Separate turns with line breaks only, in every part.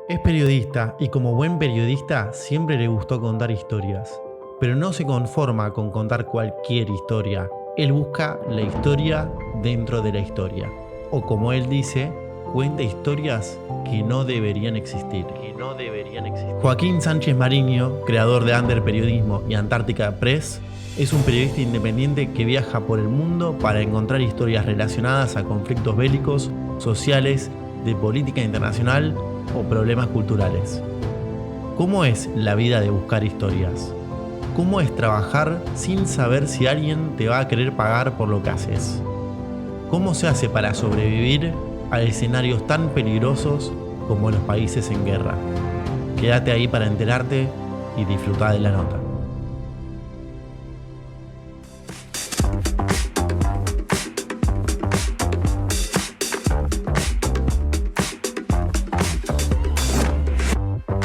Es periodista y como buen periodista siempre le gustó contar historias. Pero no se conforma con contar cualquier historia. Él busca la historia dentro de la historia. O como él dice, cuenta historias que no deberían existir. Joaquín Sánchez Mariño, creador de Under Periodismo y Antártica Press, es un periodista independiente que viaja por el mundo para encontrar historias relacionadas a conflictos bélicos, sociales, de política internacional o problemas culturales. ¿Cómo es la vida de buscar historias? ¿Cómo es trabajar sin saber si alguien te va a querer pagar por lo que haces? ¿Cómo se hace para sobrevivir a escenarios tan peligrosos como los países en guerra? Quédate ahí para enterarte y disfrutar de la nota.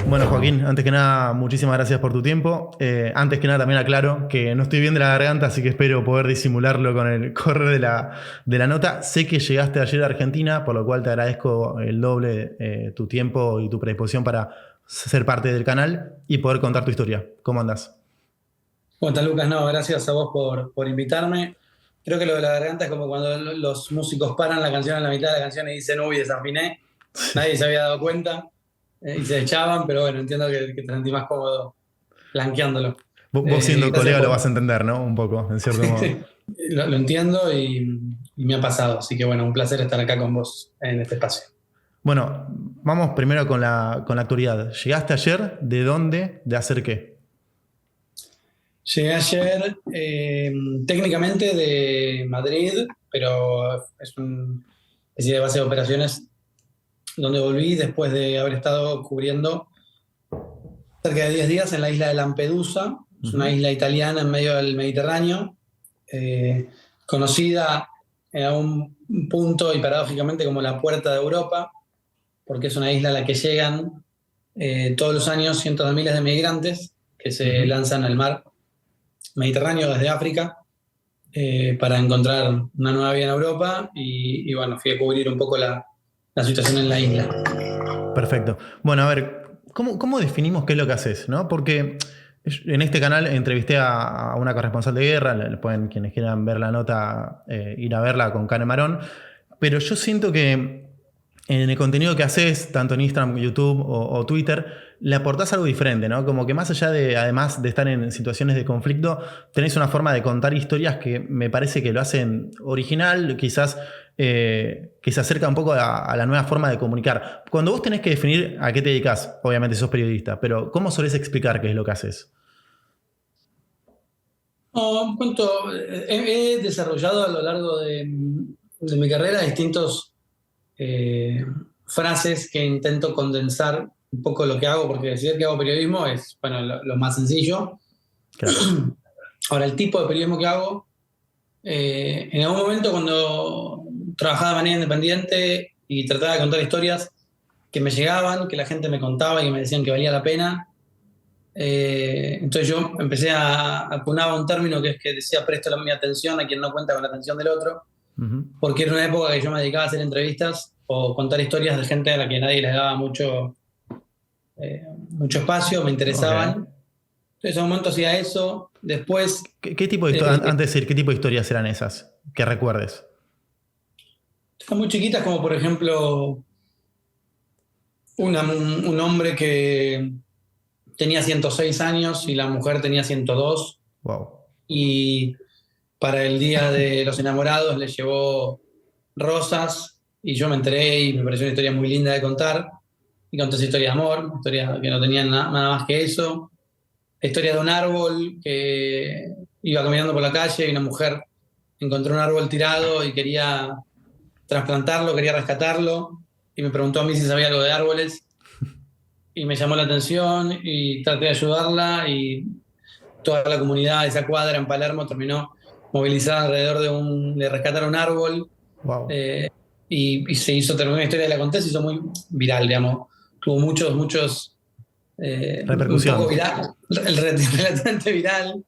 Bueno, Joaquín, antes que nada, muchísimas gracias por tu tiempo. Antes que nada, también aclaro que no estoy bien de la garganta, así que espero poder disimularlo con el correr de la nota. Sé que llegaste ayer a Argentina, por lo cual te agradezco el doble tu tiempo y tu predisposición para ser parte del canal y poder contar tu historia. ¿Cómo andás?
¿Cómo estás, Lucas? No, gracias a vos por invitarme. Creo que lo de la garganta es como cuando los músicos paran la canción en la mitad de la canción y dicen, uy, desafiné. Nadie se había dado cuenta y se echaban, pero bueno, entiendo que te sentís más cómodo blanqueándolo.
Vos siendo
Gracias
colega lo
por...
vas a entender, ¿no? Un poco, en cierto modo.
Lo entiendo y me ha pasado, así que bueno, un placer estar acá con vos en este espacio.
Bueno, vamos primero con la actualidad. ¿Llegaste ayer? ¿De dónde? ¿De hacer qué?
Llegué ayer técnicamente de Madrid, pero es una especie de base de operaciones donde volví después de haber estado cubriendo cerca de 10 días en la isla de Lampedusa. Es una isla italiana en medio del Mediterráneo, eh, conocida en algún punto y paradójicamente como la puerta de Europa, porque es una isla a la que llegan todos los años cientos de miles de migrantes que se lanzan al mar Mediterráneo desde África para encontrar una nueva vida en Europa y bueno, fui a cubrir un poco la situación en la isla.
Perfecto. Bueno, a ver, ¿cómo definimos qué es lo que haces, ¿no? Porque en este canal entrevisté a una corresponsal de guerra, pueden quienes quieran ver la nota, ir a verla con Cane Marón, pero yo siento que en el contenido que haces, tanto en Instagram, YouTube o Twitter, le aportás algo diferente, ¿no? Como que más allá de, además de estar en situaciones de conflicto, tenés una forma de contar historias que me parece que lo hacen original, quizás que se acerca un poco a la nueva forma de comunicar. Cuando vos tenés que definir a qué te dedicas, obviamente sos periodista, pero ¿cómo solés explicar qué es lo que haces?
No, he desarrollado a lo largo de mi carrera distintos frases que intento condensar un poco lo que hago, porque decir que hago periodismo es, bueno, lo más sencillo.
Claro.
Ahora, el tipo de periodismo que hago, en algún momento cuando trabajaba de manera independiente y trataba de contar historias que me llegaban, que la gente me contaba y que me decían que valía la pena, entonces yo empecé a acunar un término que es que decía presto mi atención a quien no cuenta con la atención del otro, porque era una época que yo me dedicaba a hacer entrevistas o contar historias de gente a la que nadie les daba mucho espacio, me interesaban.
Ok.
Entonces en un momento hacía eso, después
¿Qué tipo de historias, antes de decir, qué tipo de historias eran esas? Que recuerdes.
están muy chiquitas como por ejemplo un hombre que tenía 106 años y la mujer tenía 102
Wow.
y para el Día de los Enamorados le llevó rosas y yo me enteré y me pareció una historia muy linda de contar. Y conté esa historia de amor, una historia que no tenía nada más que eso. La historia de un árbol que iba caminando por la calle y una mujer encontró un árbol tirado y quería trasplantarlo, quería rescatarlo y me preguntó a mí si sabía algo de árboles y me llamó la atención y traté de ayudarla y toda la comunidad de esa cuadra en Palermo terminó movilizada alrededor de rescatar un árbol
Wow.
eh, y se hizo, terminó una historia de la conté, se hizo muy viral, digamos. Tuvo muchos, un
Repercusión.
poco viral, relativamente viral,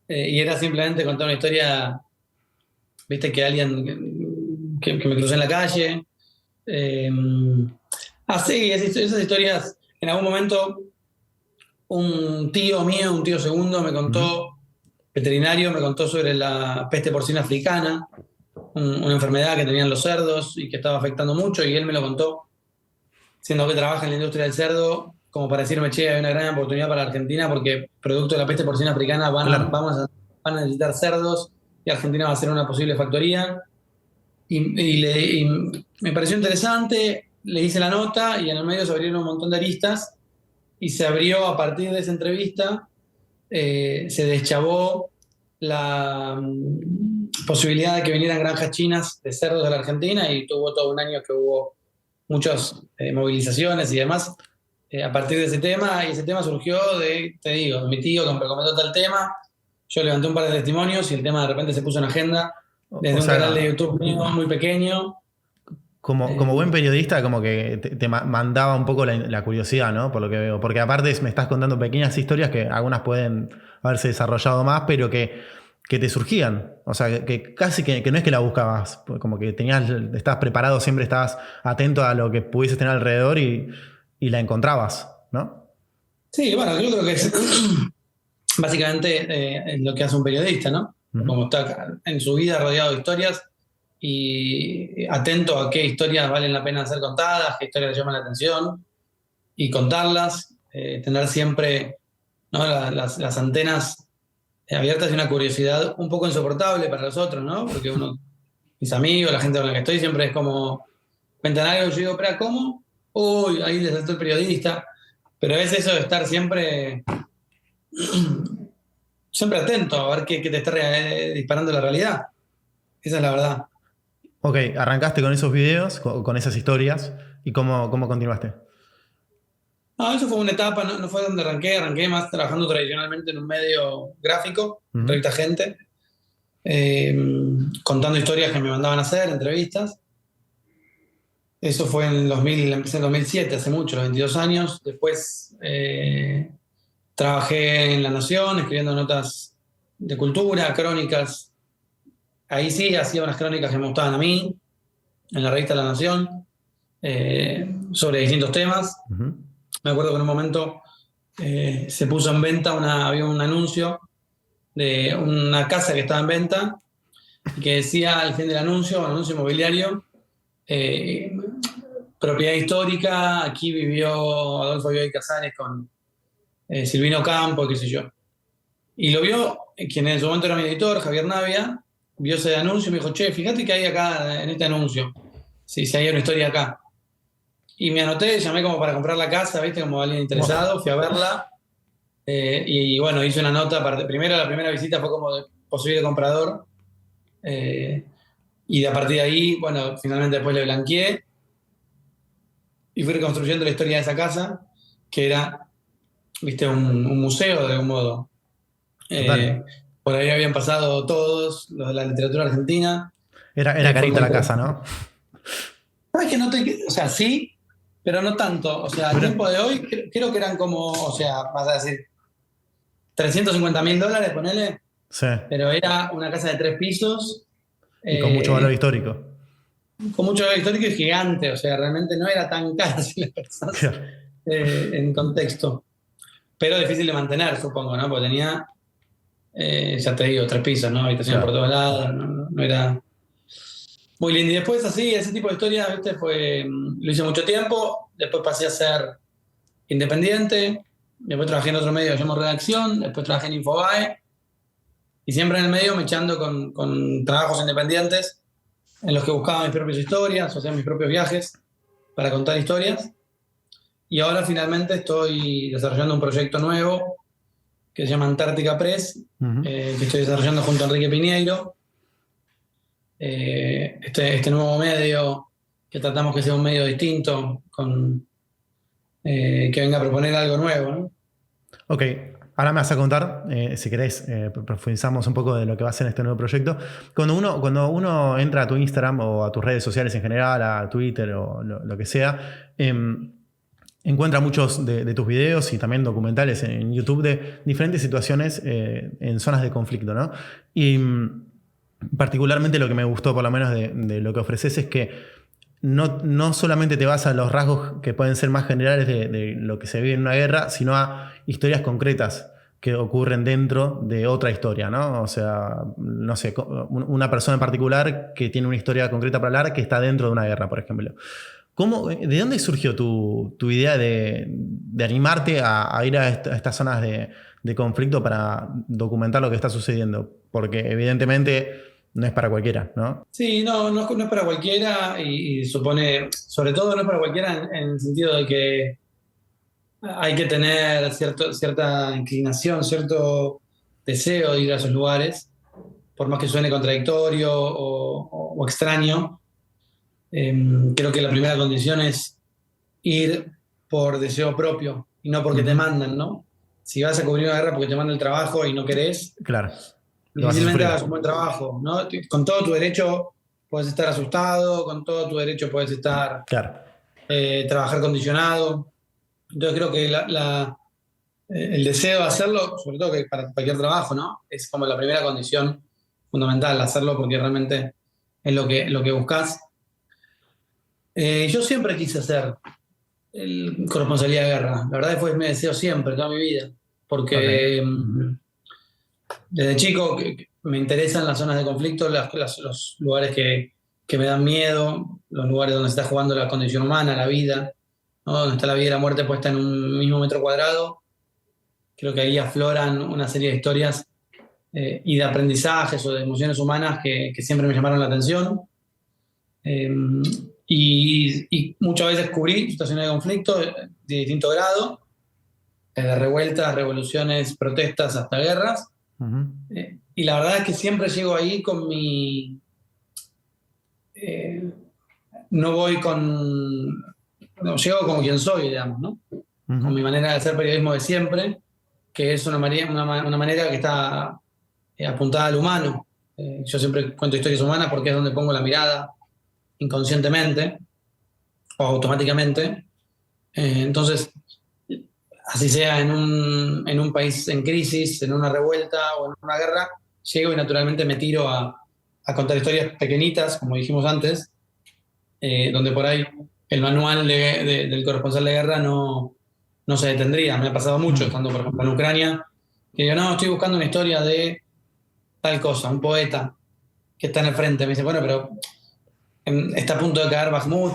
y era simplemente contar una historia, viste, que alguien que me crucé en la calle. Eh, Así, esas historias en algún momento un tío mío, un tío segundo, me contó, veterinario, me contó sobre la peste porcina africana, una enfermedad que tenían los cerdos y que estaba afectando mucho, y él me lo contó, siendo que trabaja en la industria del cerdo, como para decirme, che, hay una gran oportunidad para Argentina porque producto de la peste porcina africana
Claro.
van a necesitar cerdos y Argentina va a ser una posible factoría. Y me pareció interesante, le hice la nota y en el medio se abrieron un montón de aristas y se abrió a partir de esa entrevista, se deschavó la posibilidad de que vinieran granjas chinas de cerdos de la Argentina y tuvo todo un año que hubo muchas movilizaciones y demás a partir de ese tema, y ese tema surgió de, te digo, mi tío que me recomendó tal tema, yo levanté un par de testimonios y el tema de repente se puso en agenda
O
desde un canal de
sea,
YouTube mío muy pequeño.
como buen periodista, como que te mandaba un poco la curiosidad, ¿no? Por lo que veo. Porque aparte me estás contando pequeñas historias que algunas pueden haberse desarrollado más, pero que te surgían. O sea, que casi que no es que la buscabas. Como que estabas preparado, siempre estabas atento a lo que pudieses tener alrededor y la encontrabas, ¿no?
Sí, bueno, yo creo que es básicamente lo que hace un periodista, ¿no?
Ujú.
Como está en su vida rodeado de historias y atento a qué historias valen la pena ser contadas, qué historias le llaman la atención y contarlas, tener siempre, ¿no?, las antenas abiertas y una curiosidad un poco insoportable para los otros, ¿no? Porque uno, mis amigos, la gente con la que estoy, siempre es como, cuentan algo y yo digo, espera, ¿cómo? Uy, ahí les saltó el periodista. Pero es eso de estar siempre, siempre atento a ver qué te está disparando la realidad. Esa es la verdad.
Ok, arrancaste con esos videos, con esas historias, y cómo continuaste.
No, eso fue una etapa, no fue donde arranqué más trabajando tradicionalmente en un medio gráfico,
Ujú.
revista Gente, eh, contando historias que me mandaban a hacer, entrevistas. Eso fue en el 2000, empecé en el 2007, hace mucho, los 22 años. Después trabajé en La Nación, escribiendo notas de cultura, crónicas. Ahí sí hacía unas crónicas que me gustaban a mí, en la revista La Nación, sobre distintos temas.
Ujú.
Me acuerdo que en un momento se puso en venta, había un anuncio de una casa que estaba en venta y que decía al fin del anuncio, un anuncio inmobiliario, eh, propiedad histórica, aquí vivió Adolfo Bioy Casares con Silvino Campo, qué sé yo. Y lo vio quien en su momento era mi editor, Javier Navia, vio ese anuncio y me dijo, che, fíjate que hay acá en este anuncio, si hay una historia acá. Y me anoté, llamé como para comprar la casa, ¿viste? Como alguien interesado, fui a verla. Y bueno, hice una nota. Primero, la primera visita fue como de posible comprador. Y a partir de ahí, bueno, finalmente después le blanqueé y fui reconstruyendo la historia de esa casa, que era, viste, un museo de algún modo.
Total.
Eh, por ahí habían pasado todos los de la literatura argentina.
Era
Fue
carita
muy
la casa,
interesante.
¿no?
¿Sabes que no te, o sea, sí, pero no tanto. O sea, al
Mira.
tiempo de hoy creo que eran como, o sea, vas a decir, $350.000, ponele,
Sí.
pero era una casa de 3 pisos,
Y con mucho valor
eh,
histórico.
con mucho valor histórico y gigante, o sea, realmente no era tan cara si la pensás
Claro.
en contexto, pero difícil de mantener, supongo, ¿no? Porque tenía, ya te digo, 3 pisos, ¿no? Habitación por
Claro.
todos lados, no era muy lindo. Y después así, ese tipo de historias, ¿viste? Lo hice mucho tiempo, después pasé a ser independiente, después trabajé en otro medio que se llama Redacción, después trabajé en Infobae, y siempre en el medio me echando con trabajos independientes en los que buscaba mis propias historias, o sea, mis propios viajes para contar historias. Y ahora finalmente estoy desarrollando un proyecto nuevo que se llama Antártica Press,
Ujú.
que estoy desarrollando junto a Enrique Piñeiro. Este nuevo medio que tratamos que sea un medio distinto, que venga a proponer algo nuevo, ¿no?
Ok, ahora me vas a contar, si querés, profundizamos un poco de lo que va a ser este nuevo proyecto. Cuando uno entra a tu Instagram o a tus redes sociales en general, a Twitter o lo que sea, encuentra muchos de tus videos y también documentales en YouTube de diferentes situaciones en zonas de conflicto, ¿no? Y particularmente lo que me gustó, por lo menos, de lo que ofreces es que no solamente te vas a los rasgos que pueden ser más generales de lo que se vive en una guerra, sino a historias concretas que ocurren dentro de otra historia, ¿no? O sea, no sé, una persona en particular que tiene una historia concreta para hablar que está dentro de una guerra, por ejemplo. ¿De dónde surgió tu idea de animarte a ir a estas zonas de conflicto para documentar lo que está sucediendo? Porque evidentemente no es para cualquiera, ¿no?
Sí, no es para cualquiera y supone, sobre todo no es para cualquiera en el sentido de que hay que tener cierta inclinación, cierto deseo de ir a esos lugares, por más que suene contradictorio o extraño. Creo que la primera condición es ir por deseo propio y no porque te mandan, ¿no? Si vas a cubrir una guerra porque te manda el trabajo y no querés,
Claro, lo vas a
difícilmente
sufrir.
hagas un buen trabajo, ¿no? Con todo tu derecho puedes estar asustado, con todo tu derecho puedes estar
Claro.
trabajar condicionado. Entonces creo que el deseo de hacerlo, sobre todo que para cualquier trabajo, ¿no? Es como la primera condición fundamental, hacerlo porque realmente es lo que buscas. Yo siempre quise hacer corresponsalía de guerra. La verdad fue mi deseo siempre, toda mi vida.
Ok.
Porque desde chico que me interesan las zonas de conflicto, los lugares que me dan miedo, los lugares donde se está jugando la condición humana, la vida, ¿no? Donde está la vida y la muerte puesta en un mismo metro cuadrado. Creo que ahí afloran una serie de historias y de aprendizajes o de emociones humanas que siempre me llamaron la atención. Eh, y muchas veces cubrí situaciones de conflicto de distinto grado, desde revueltas, revoluciones, protestas hasta guerras. Y la verdad es que siempre llego ahí con mi... no voy con... No, llego como quien soy, digamos, ¿no? Con mi manera de hacer periodismo de siempre, que es una manera que está apuntada al humano. Yo siempre cuento historias humanas porque es donde pongo la mirada inconscientemente o automáticamente. Entonces, así sea en un país en crisis, en una revuelta o en una guerra, llego y naturalmente me tiro a contar historias pequeñitas, como dijimos antes, donde por ahí el manual del corresponsal de guerra no se detendría. Me ha pasado mucho estando, por ejemplo, en Ucrania, que digo, no, estoy buscando una historia de tal cosa, un poeta que está en el frente. Me dice, bueno, pero está a punto de caer Bakhmut,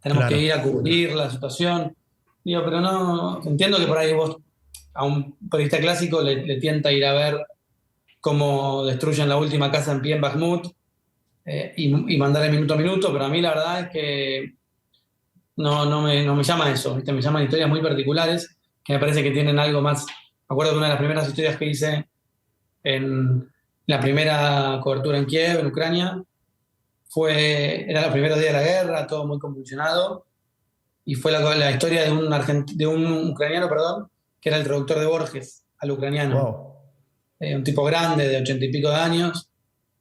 tenemos que
Claro.
ir a cubrir la situación. Digo, pero no, entiendo que por ahí vos a un periodista clásico le tienta ir a ver cómo destruyen la última casa en pie en Bakhmut y mandar el minuto a minuto, pero a mí la verdad es que no me llama eso, ¿viste? Me llaman historias muy particulares que me parece que tienen algo más. Me acuerdo que una de las primeras historias que hice en la primera cobertura en Kiev, en Ucrania, era los primeros días de la guerra, todo muy convulsionado, y fue la historia de un ucraniano, perdón, que era el traductor de Borges al ucraniano.
Wow.
Un tipo grande, de 80 y pico de años,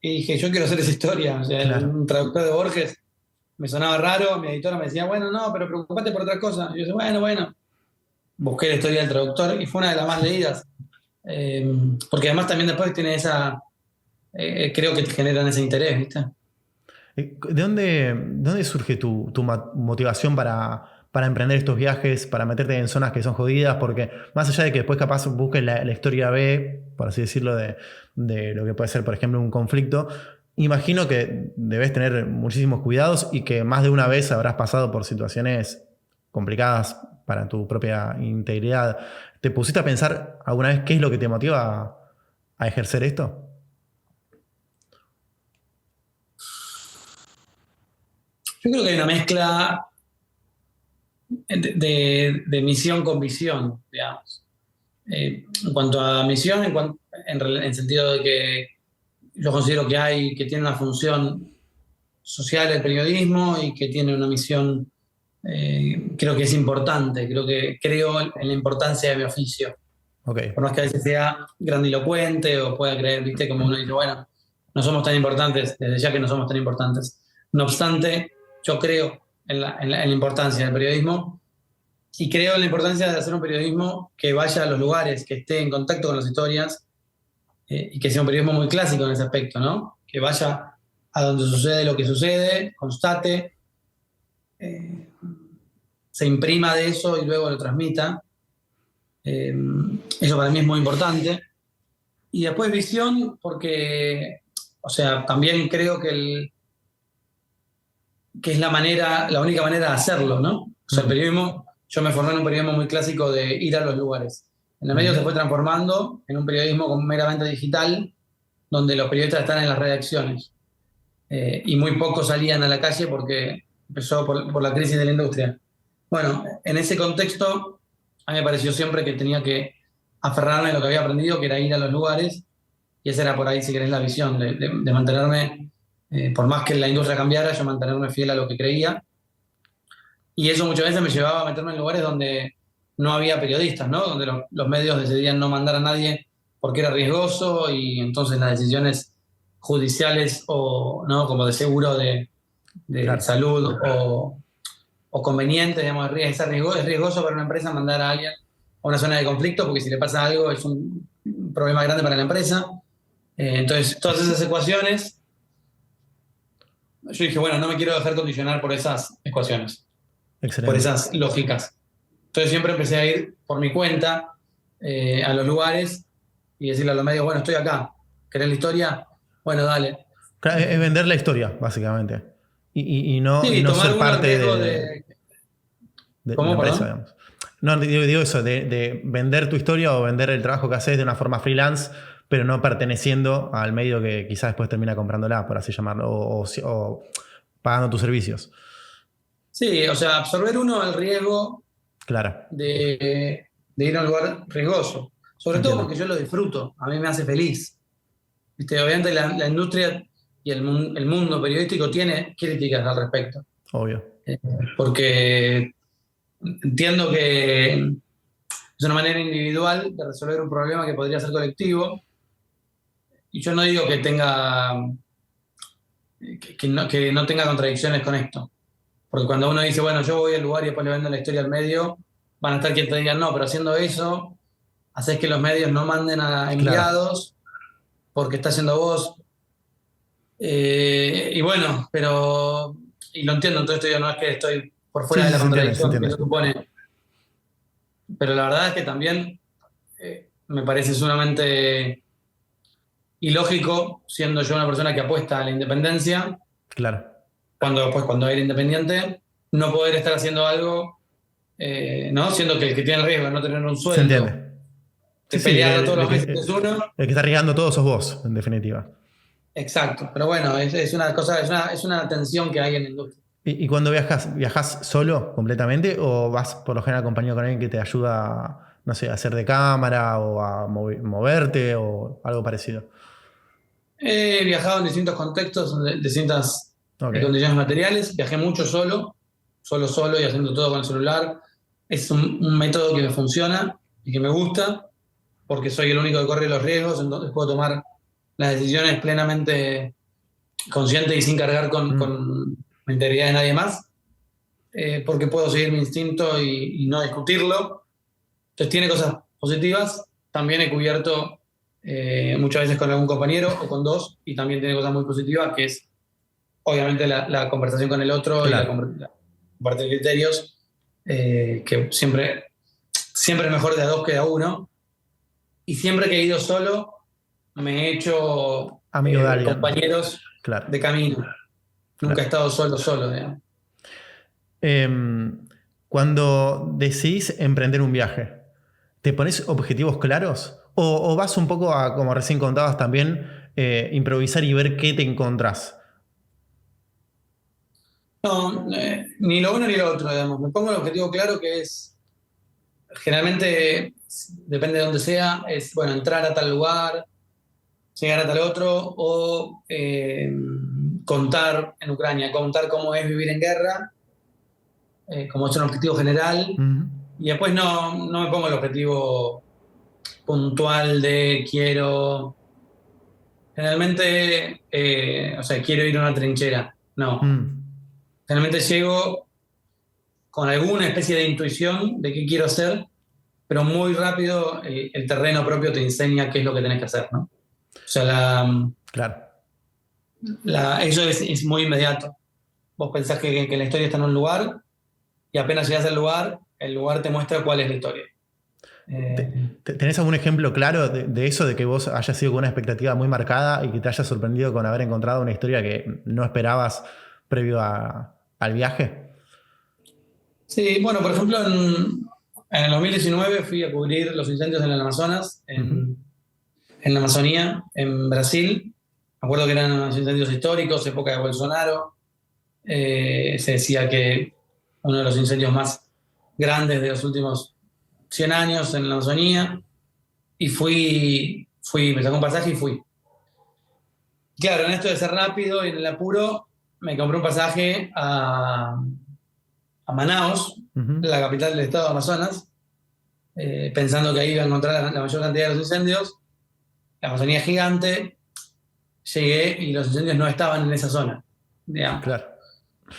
y dije, yo quiero hacer esa historia. O sea,
Claro.
un traductor de Borges me sonaba raro, mi editora me decía, bueno, no, pero preocupate por otra cosa. Y yo decía, bueno. Busqué la historia del traductor y fue una de las más leídas. Porque además también después tiene creo que te generan ese interés, ¿viste?
¿De dónde surge tu motivación para emprender estos viajes, para meterte en zonas que son jodidas? Porque más allá de que después capaz busques la historia B, por así decirlo, de lo que puede ser, por ejemplo, un conflicto, imagino que debes tener muchísimos cuidados y que más de una vez habrás pasado por situaciones complicadas para tu propia integridad. ¿Te pusiste a pensar alguna vez qué es lo que te motiva a ejercer esto?
Yo creo que hay una mezcla de misión con visión, digamos. En cuanto a misión, en sentido de que yo considero que tiene una función social el periodismo y que tiene una misión, creo que es importante, creo en la importancia de mi oficio.
Ok.
Por más que a veces sea grandilocuente o pueda creer, viste, como uno dice, bueno, no somos tan importantes, desde ya que no somos tan importantes. No obstante, yo creo en la importancia del periodismo y creo en la importancia de hacer un periodismo que vaya a los lugares, que esté en contacto con las historias y que sea un periodismo muy clásico en ese aspecto, ¿no? Que vaya a donde sucede lo que sucede, constate eh, se imprima de eso y luego lo transmita. Eh, Eso para mí es muy importante. Y después visión, porque, o sea, también creo que es la única manera de hacerlo, ¿no? O sea, el periodismo, yo me formé en un periodismo muy clásico de ir a los lugares. En el medio se fue transformando en un periodismo meramente digital, donde los periodistas están en las redacciones. Y muy pocos salían a la calle porque empezó por la crisis de la industria. Bueno, en ese contexto, a mí me pareció siempre que tenía que aferrarme a lo que había aprendido, que era ir a los lugares, y esa era por ahí, si querés, la visión, de mantenerme, por más que la industria cambiara, yo mantenerme fiel a lo que creía. Y eso muchas veces me llevaba a meterme en lugares donde no había periodistas, ¿no? Donde los medios decidían no mandar a nadie porque era riesgoso y entonces las decisiones judiciales o no como de seguro de
Claro.
salud o conveniente, digamos, es riesgoso para una empresa mandar a alguien a una zona de conflicto porque si le pasa algo es un problema grande para la empresa. Entonces, todas esas ecuaciones, yo dije, bueno, no me quiero dejar condicionar por esas ecuaciones, por
Excelente.
esas lógicas. Entonces siempre empecé a ir por mi cuenta a los lugares y decirle a los medios, bueno, estoy acá, ¿querés la historia? Bueno, dale.
Claro, es vender la historia, básicamente. Y
Sí,
no
tomar
ser
uno el
parte
riesgo de...
de la
¿Cómo,
empresa,
perdón?
digamos. No, digo eso, de vender tu historia o vender el trabajo que haces de una forma freelance, pero no perteneciendo al medio que quizás después termina comprándola, por así llamarlo, o pagando tus servicios.
Sí, o sea, absorber uno el riesgo
Claro,
de ir a un lugar riesgoso. Sobre todo
entiendo.
porque yo lo disfruto, a mí me hace feliz. ¿Viste? Obviamente la industria y el mundo periodístico tiene críticas al respecto.
Obvio.
Eh, Porque entiendo que es una manera individual de resolver un problema que podría ser colectivo. Y yo no digo que no tenga contradicciones con esto. Porque cuando uno dice, bueno, yo voy al lugar y después le vendo la historia al medio, van a estar quienes te digan, no, pero haciendo eso, haces que los medios no manden a
Claro.
enviados porque está haciendo vos. Y bueno, y lo entiendo, entonces esto yo no es que estoy por
Sí,
fuera de
sí,
la
se entiende, se
contradicción que
entiende.
eso supone, pero la verdad es que también me parece sumamente ilógico, siendo yo una persona que apuesta a la independencia,
Claro.
cuando era independiente, no poder estar haciendo algo, ¿no? Siendo que el que tiene el riesgo de no tener un
Se
sueldo,
entiende. Sí,
de
sí,
pelearlo todos los meses es uno.
el que está arriesgando todo sos vos, en definitiva.
Exacto, pero bueno, es una cosa, es una tensión que hay en la industria.
¿Y cuando viajas solo completamente o vas por lo general acompañado con alguien que te ayuda, no sé, a hacer de cámara o a moverte o algo parecido?
He viajado en distintos contextos, en distintas
Ok,
condiciones materiales. Viajé mucho solo y haciendo todo con el celular. Es un método que me funciona y que me gusta porque soy el único que corre los riesgos, entonces puedo tomar las decisiones plenamente consciente y sin cargar con la integridad de nadie más, porque puedo seguir mi instinto y no discutirlo. Entonces tiene cosas positivas. También he cubierto muchas veces con algún compañero o con dos, y también tiene cosas muy positivas, que es obviamente la conversación con el otro y la
claro,
compartir criterios, que siempre es mejor de a dos que de a uno. Y siempre que he ido solo, me he hecho
amigo de alguien,
compañeros
claro,
de camino. Nunca he
claro.
estado solo, digamos.
Em, Cuando decidís emprender un viaje, ¿te pones objetivos claros? ¿O vas un poco a, como recién contabas también, improvisar y ver qué te encontrás?
No, ni lo uno ni lo otro, digamos. Me pongo el objetivo claro que es, generalmente, depende de dónde sea, es, bueno, entrar a tal lugar, llegar a tal otro, o contar en Ucrania, contar cómo es vivir en guerra, como es un objetivo general.
Ujú.
Y después no me pongo el objetivo puntual de generalmente, o sea, quiero ir a una trinchera. No,
Mm,
generalmente llego con alguna especie de intuición de qué quiero hacer, pero muy rápido el terreno propio te enseña qué es lo que tenés que hacer, ¿no? O sea,
claro.
eso es muy inmediato. vos pensás que la historia está en un lugar y apenas llegas al lugar, el lugar te muestra cuál es la historia.
¿Tenés algún ejemplo claro de eso, de que vos hayas sido con una expectativa muy marcada y que te hayas sorprendido con haber encontrado una historia que no esperabas previo al viaje?
Sí, bueno, por ejemplo, en el 2019 fui a cubrir los incendios en el Amazonas,
Ujú.
en la Amazonía, en Brasil. Me acuerdo que eran unos incendios históricos, época de Bolsonaro. Se decía que uno de los incendios más grandes de los últimos 100 años en la Amazonía. Y me sacó un pasaje y fui. Claro, en esto de ser rápido y en el apuro, me compré un pasaje a Manaos,
Ujú.
la capital del estado de Amazonas, pensando que ahí iba a encontrar la mayor cantidad de los incendios. La Amazonía es gigante. Llegué y los incendios no estaban en esa zona, digamos.
Claro.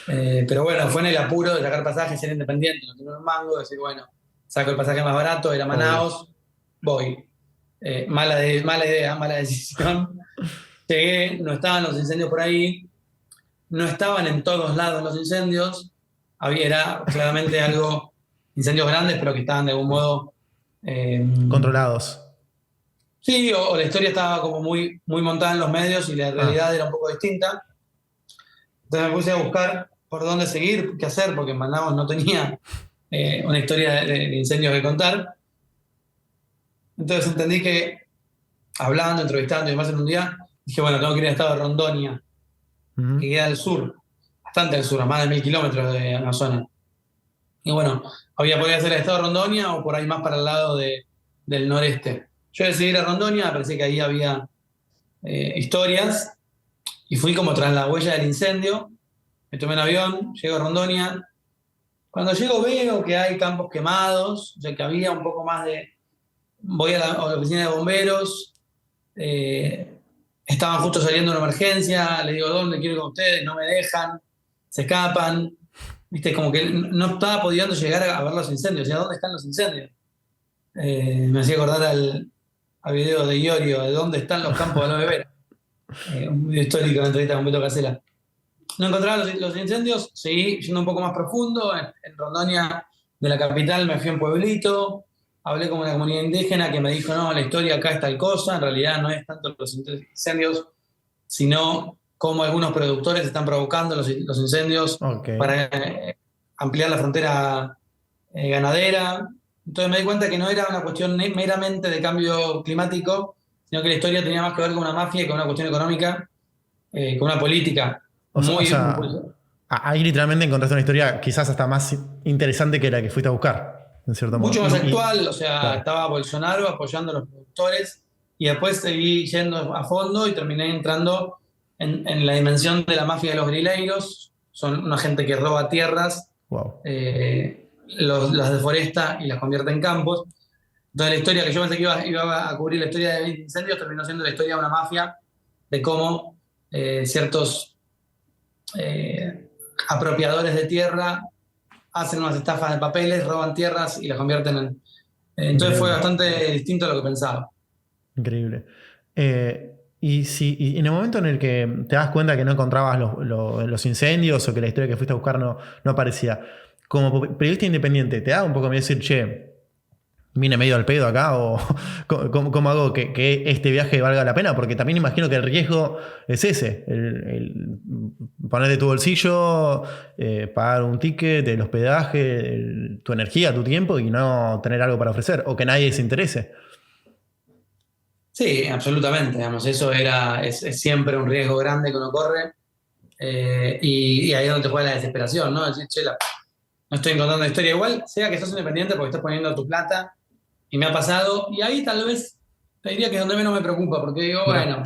Pero bueno, fue en el apuro de sacar pasajes, ser independiente, no tener un mango, decir, bueno, saco el pasaje más barato, era
Obvio.
Manaos, voy. Mala idea, mala decisión. Llegué, no estaban los incendios por ahí, no estaban en todos lados los incendios, era claramente algo, incendios grandes, pero que estaban de algún modo... eh,
Controlados.
sí, o la historia estaba como muy, muy montada en los medios y la
Ah,
realidad era un poco distinta. Entonces me puse a buscar por dónde seguir, qué hacer, porque Manaus no tenía una historia de incendios que contar. Entonces entendí que, hablando, entrevistando y demás en un día, dije, bueno, tengo que ir al estado de Rondonia,
ujú.
que queda al sur, bastante al sur, a más de 1000 kilómetros de Amazonas. Y bueno, podía ser el estado de Rondonia o por ahí más para el lado del noreste. Yo decidí ir a Rondonia, me parecía que ahí había historias, y fui como tras la huella del incendio. Me tomé un avión, llego a Rondonia. Cuando llego veo que hay campos quemados, o sea que había un poco más de... Voy a la oficina de bomberos, eh, estaban justo saliendo de una emergencia, le digo, ¿dónde quiero ir con ustedes? No me dejan, se escapan. Viste, como que no estaba pudiendo llegar a ver los incendios, o sea, ¿dónde están los incendios? Me hacía acordar al video de Iorio, de dónde están los campos de aloe vera. Un video histórico, una entrevista con Beto Casella. No encontraba los incendios, seguí yendo un poco más profundo. En Rondonia de la capital me fui a un pueblito, hablé con una comunidad indígena que me dijo, no, la historia acá es tal cosa, en realidad no es tanto los incendios, sino cómo algunos productores están provocando los incendios
Ok.
para ampliar la frontera ganadera. Entonces me di cuenta que no era una cuestión meramente de cambio climático, sino que la historia tenía más que ver con una mafia y con una cuestión económica, con una política
O
muy...
sea, ahí literalmente encontraste una historia quizás hasta más interesante que la que fuiste a buscar, en cierto modo.
mucho más actual, o sea,
Claro.
estaba Bolsonaro apoyando a los productores y después seguí yendo a fondo y terminé entrando en la dimensión de la mafia de los grileiros. Son una gente que roba tierras,
Wow.
las deforesta y las convierte en campos. Entonces la historia que yo pensé que iba a cubrir la historia de 20 incendios terminó siendo la historia de una mafia, de cómo ciertos apropiadores de tierra hacen unas estafas de papeles, roban tierras y las convierten en... entonces fue
Increíble.
bastante distinto a lo que pensaba.
Increíble. Y en el momento en el que te das cuenta que no encontrabas los incendios o que la historia que fuiste a buscar no aparecía, como periodista independiente, ¿te da un poco miedo decir, che, vine medio al pedo acá o cómo hago que este viaje valga la pena? Porque también imagino que el riesgo es ese, el poner de tu bolsillo, pagar un ticket, el hospedaje, tu energía, tu tiempo y no tener algo para ofrecer o que nadie se interese.
Sí, absolutamente. Digamos, es siempre un riesgo grande que uno corre, y ahí es donde te juega la desesperación, ¿no? Decir, che, no estoy encontrando historia igual, sea que sos independiente porque estás poniendo tu plata, y me ha pasado, y ahí tal vez te diría que es donde menos me preocupa, porque digo,
Mira,
bueno,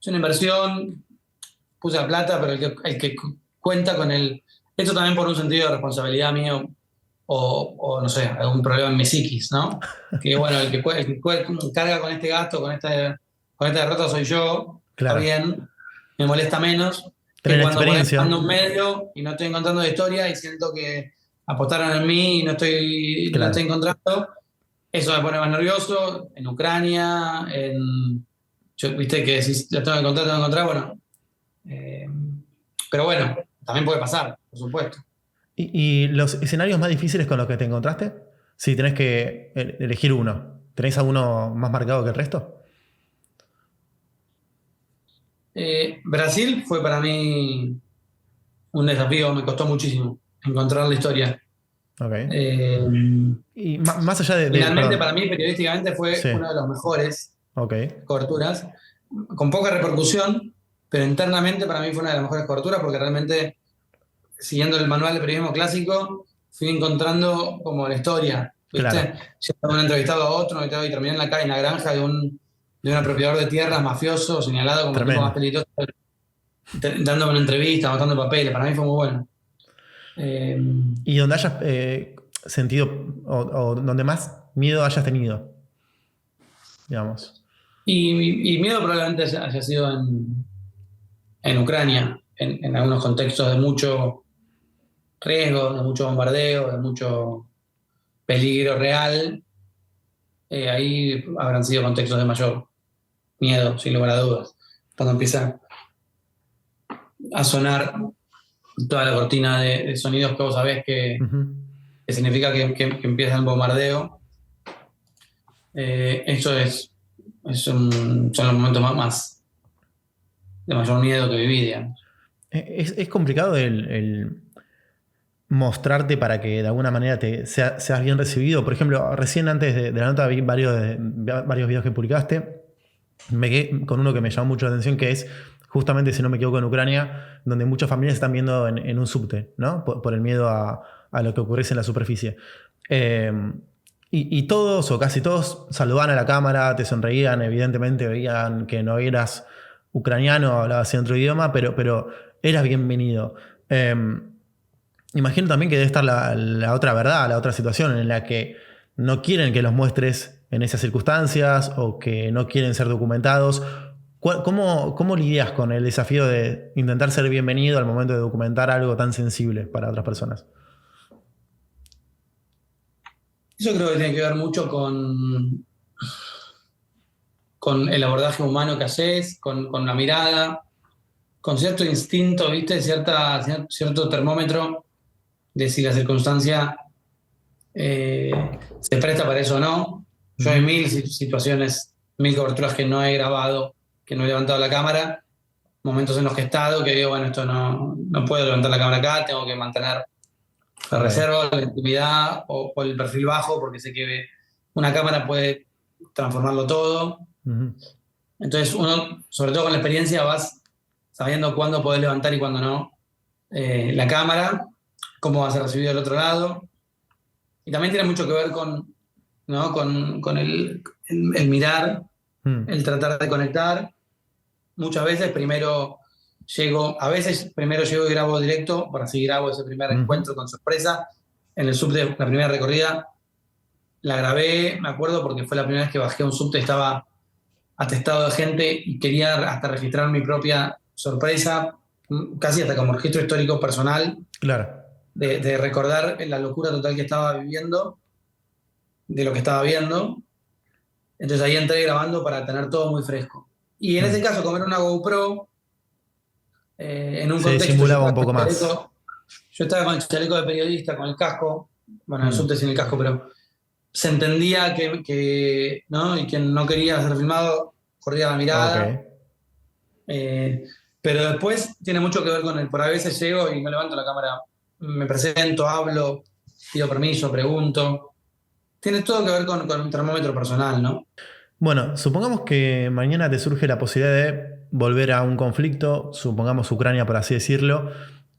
es una inversión, puse la plata, pero el que cuenta con el... Esto también por un sentido de responsabilidad mío, o no sé, algún problema en mi psiquis, ¿no? Que bueno, el que carga con este gasto, con esta derrota soy yo, está
claro.
bien, me molesta menos que
Tener la
cuando por ahí
experiencia.
mando un medio y no estoy encontrando historia y siento que apostaron en mí y no estoy
Claro.
encontrando. Eso me pone más nervioso. En Ucrania, viste que si la tengo que encontrar, bueno. Eh, pero bueno, también puede pasar, por supuesto.
¿Y los escenarios más difíciles con los que te encontraste? Si tenés que elegir uno, ¿tenés alguno más marcado que el resto?
Brasil fue para mí un desafío, me costó muchísimo encontrar la historia.
Ok.
Eh,
Y más allá
Finalmente,
perdón.
para mí, periodísticamente fue
Sí.
una de las mejores
Ok.
coberturas, con poca repercusión, pero internamente para mí fue una de las mejores coberturas porque realmente, siguiendo el manual de periodismo clásico, fui encontrando como la historia, ¿viste?
Claro.
Yendo de un entrevistado a otro, y terminé en la calle, en la granja de un apropiador de tierras mafioso, señalado como el tipo más
Tremendo.
peligroso, dándome una entrevista, mostrando papeles. Para mí fue muy bueno. Eh,
Y donde hayas sentido, o donde más miedo hayas tenido, digamos.
y miedo probablemente haya sido en Ucrania, en algunos contextos de mucho riesgo, de mucho bombardeo, de mucho peligro real. Ahí habrán sido contextos de mayor miedo, sin lugar a dudas. Cuando empieza a sonar toda la cortina de sonidos que vos sabés
Ujú.
que significa que empieza el bombardeo, eso son los momentos más de mayor miedo que viví, digamos.
Es complicado el mostrarte para que de alguna manera seas bien recibido. Por ejemplo, recién antes de la nota vi varios videos que publicaste. Me quedé con uno que me llamó mucho la atención, que es justamente, si no me equivoco, en Ucrania, donde muchas familias están viendo en un subte, ¿no? Por el miedo a lo que ocurriese en la superficie. Eh, y todos, o casi todos, saludaban a la cámara, te sonreían, evidentemente veían que no eras ucraniano, hablabas en otro idioma, pero eras bienvenido. Imagino también que debe estar la otra verdad, la otra situación en la que no quieren que los muestres en esas circunstancias o que no quieren ser documentados. ¿Cómo lidias con el desafío de intentar ser bienvenido al momento de documentar algo tan sensible para otras personas?
Eso creo que tiene que ver mucho con el abordaje humano que haces, con la mirada, con cierto instinto, ¿viste? Cierto termómetro de si la circunstancia se presta para eso o no. Yo hay
Ujú.
mil situaciones, mil coberturas que no he grabado, que no he levantado la cámara, momentos en los que he estado, que digo, bueno, esto no puedo levantar la cámara acá, tengo que mantener la
Ok.
reserva, la intimidad o el perfil bajo, porque sé que una cámara puede transformarlo todo.
Ujú.
Entonces uno, sobre todo con la experiencia, vas sabiendo cuándo podés levantar y cuándo no la cámara, cómo va a ser recibido del otro lado. Y también tiene mucho que ver ¿no? con el mirar,
Mm.
el tratar de conectar. Muchas veces a veces primero llego y grabo directo, para así grabo ese primer
Ujú.
encuentro con sorpresa. En el subte, la primera recorrida, la grabé, me acuerdo, porque fue la primera vez que bajé a un subte, estaba atestado de gente y quería hasta registrar mi propia sorpresa, casi hasta como registro histórico personal,
Claro.
de recordar la locura total que estaba viviendo, de lo que estaba viendo. Entonces ahí entré grabando para tener todo muy fresco. Y en ese
Mm.
caso, como era una GoPro, en un
Se
contexto,
disimulaba un poco más.
yo estaba con el chaleco de periodista, con el casco, bueno, el
Mm.
subte sin el casco, pero se entendía que ¿no? Y quien no quería ser filmado corría la
Ok.
mirada. Eh, pero después tiene mucho que ver con el, por a veces llego y no levanto la cámara, me presento, hablo, pido permiso, pregunto. Tiene todo que ver con un termómetro personal, ¿no?
Bueno, supongamos que mañana te surge la posibilidad de volver a un conflicto, supongamos Ucrania por así decirlo.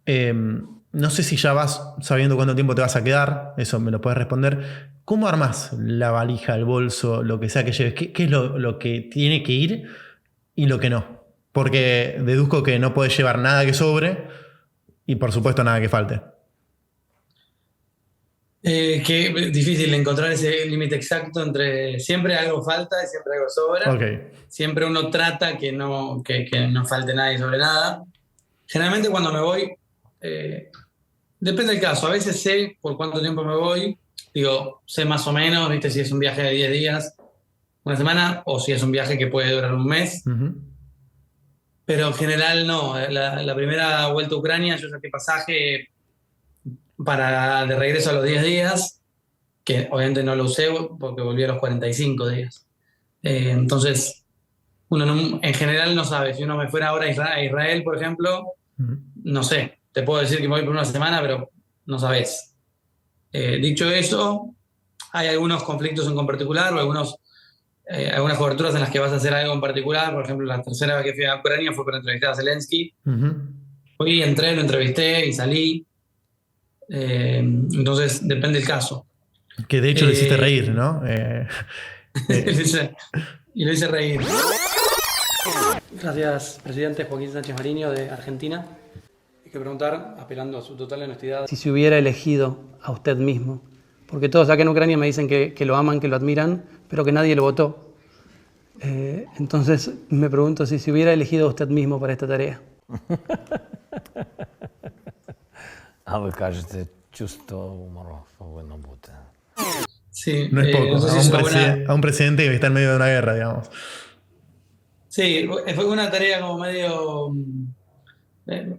Eh, no sé si ya vas sabiendo cuánto tiempo te vas a quedar, eso me lo puedes responder. ¿Cómo armás la valija, el bolso, lo que sea que lleves? ¿Qué es lo que tiene que ir y lo que no? Porque deduzco que no puedes llevar nada que sobre y por supuesto nada que falte.
Que difícil encontrar ese límite exacto entre siempre algo falta y siempre algo sobra.
Ok.
Siempre uno trata que no falte nada y sobre nada. Generalmente cuando me voy, eh, depende del caso. A veces sé por cuánto tiempo me voy. Digo, sé más o menos, ¿viste? Si es un viaje de 10 días, una semana, o si es un viaje que puede durar un mes.
Ujú.
pero en general no. La primera vuelta a Ucrania yo saqué pasaje de regreso a los 10 días, que obviamente no lo usé porque volví a los 45 días. Entonces, uno en general no sabe. Si uno me fuera ahora a Israel, por ejemplo, no sé, te puedo decir que me voy por una semana, pero no sabes. Dicho eso, hay algunos conflictos en particular o algunas coberturas en las que vas a hacer algo en particular. Por ejemplo, la tercera vez que fui a Ucrania fue para entrevistar a Zelensky. Fui, entré, lo entrevisté y salí. Entonces, depende del caso.
Que de hecho lo hiciste reír, ¿no?
Y lo hice reír. Gracias, presidente Joaquín Sánchez Mariño de Argentina. Hay que preguntar, apelando a su total honestidad, si se hubiera elegido a usted mismo. Porque todos acá en Ucrania me dicen que lo aman, que lo admiran, pero que nadie lo votó. Entonces me pregunto si se hubiera elegido a usted mismo para esta tarea.
А ви кажете, чувство гумору повинно бути.
Sí,
no es poco.
no sé si
a un presidente que está en medio de una guerra, digamos.
Sí, fue una tarea como medio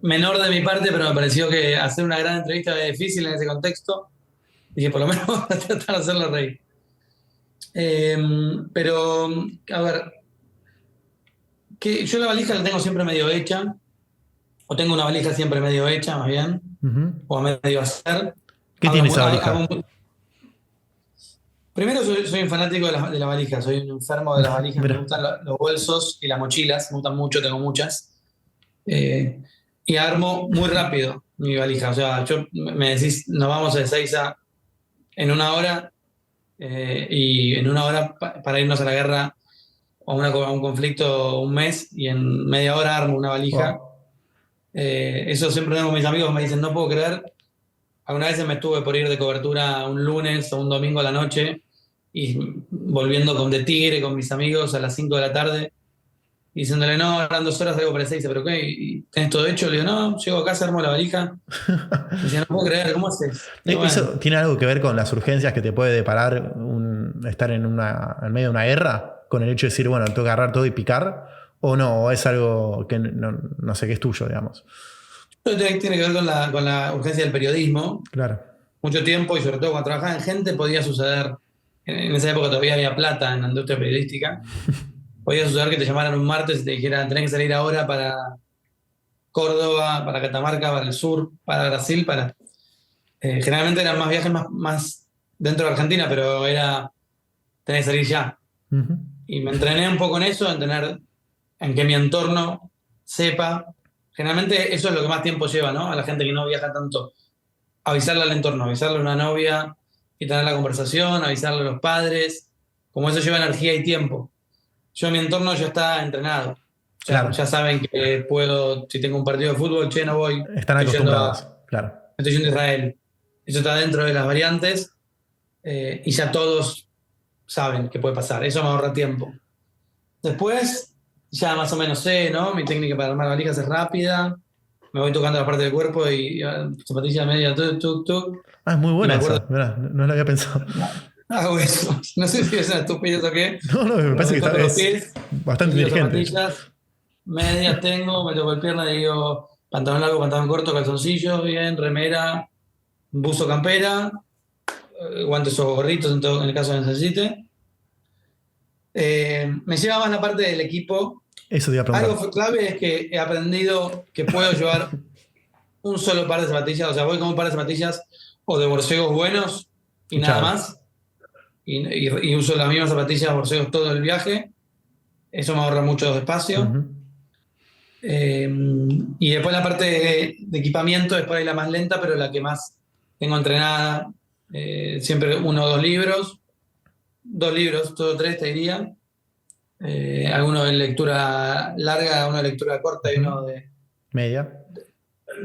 menor de mi parte, pero me pareció que hacer una gran entrevista es difícil en ese contexto. Dije, por lo menos voy a tratar de hacerlo reír. Pero, a ver, que yo la valija la tengo siempre medio hecha, o tengo una valija siempre medio hecha, más bien, o a medio hacer.
¿Qué tiene esa valija?
Primero soy un fanático de la valija, soy un enfermo de las valijas, me gustan los bolsos y las mochilas, me gustan mucho, tengo muchas. Y armo muy rápido mi valija, o sea, me decís, nos vamos de Ezeiza en una hora, y en una hora para irnos a la guerra o a un conflicto un mes, y en media hora armo una valija. Wow. Eso siempre tengo con mis amigos, me dicen, no puedo creer. Alguna vez me estuve por ir de cobertura un lunes o un domingo a la noche y volviendo de Tigre con mis amigos a las 5 de la tarde, diciéndole, no, eran 2 horas, algo para 6, pero ¿qué? ¿Y ¿tenés todo hecho? Le digo, no, llego a casa, armo la valija. Me decía, no puedo creer, ¿cómo haces?
Bueno. ¿Eso tiene algo que ver con las urgencias que te puede deparar estar en medio de una guerra? Con el hecho de decir, bueno, tengo que agarrar todo y picar, ¿o no? ¿O es algo que no sé qué es tuyo, digamos?
Tiene que ver con la urgencia del periodismo.
Claro.
Mucho tiempo, y sobre todo cuando trabajaba en gente, podía suceder, en esa época todavía había plata en la industria periodística, podía suceder que te llamaran un martes y te dijeran, tenés que salir ahora para Córdoba, para Catamarca, para el sur, para Brasil, generalmente eran más viajes más dentro de Argentina, pero tenés que salir ya. Y me entrené un poco en eso, en que mi entorno sepa. Generalmente eso es lo que más tiempo lleva, ¿no? A la gente que no viaja tanto. Avisarle al entorno, avisarle a una novia y tener la conversación, avisarle a los padres. Como eso lleva energía y tiempo. Yo en mi entorno ya está entrenado. Claro. Ya saben que puedo, si tengo un partido de fútbol, no voy.
Están acostumbrados, claro.
Estoy yendo a Israel. Eso está dentro de las variantes, y ya todos saben qué puede pasar. Eso me ahorra tiempo. Después, ya más o menos sé, ¿no? Mi técnica para armar valijas es rápida. Me voy tocando la parte del cuerpo y zapatilla media, tuk.
Es muy buena esa. Mirá, no lo había pensado.
Hago eso. No sé si es una estupidez o qué.
No, me parece que es bastante inteligente.
Zapatillas medias tengo, me toco el pierna y digo pantalón largo, pantalón corto, calzoncillos, bien, remera, buzo, campera, guantes o gorritos en el caso que necesite. Me lleva más la parte del equipo.
Eso te iba a preguntar.
Algo clave es que he aprendido que puedo llevar un solo par de zapatillas, o sea, voy con un par de zapatillas o de borcegos buenos y nada más. Y uso las mismas zapatillas borcegos todo el viaje. Eso me ahorra mucho espacio. Y después la parte de equipamiento es por ahí la más lenta, pero la que más tengo entrenada. Siempre 1 o 2 libros. 2 libros, todo 3 te diría. Alguno de lectura larga, uno de lectura corta y uno de
media.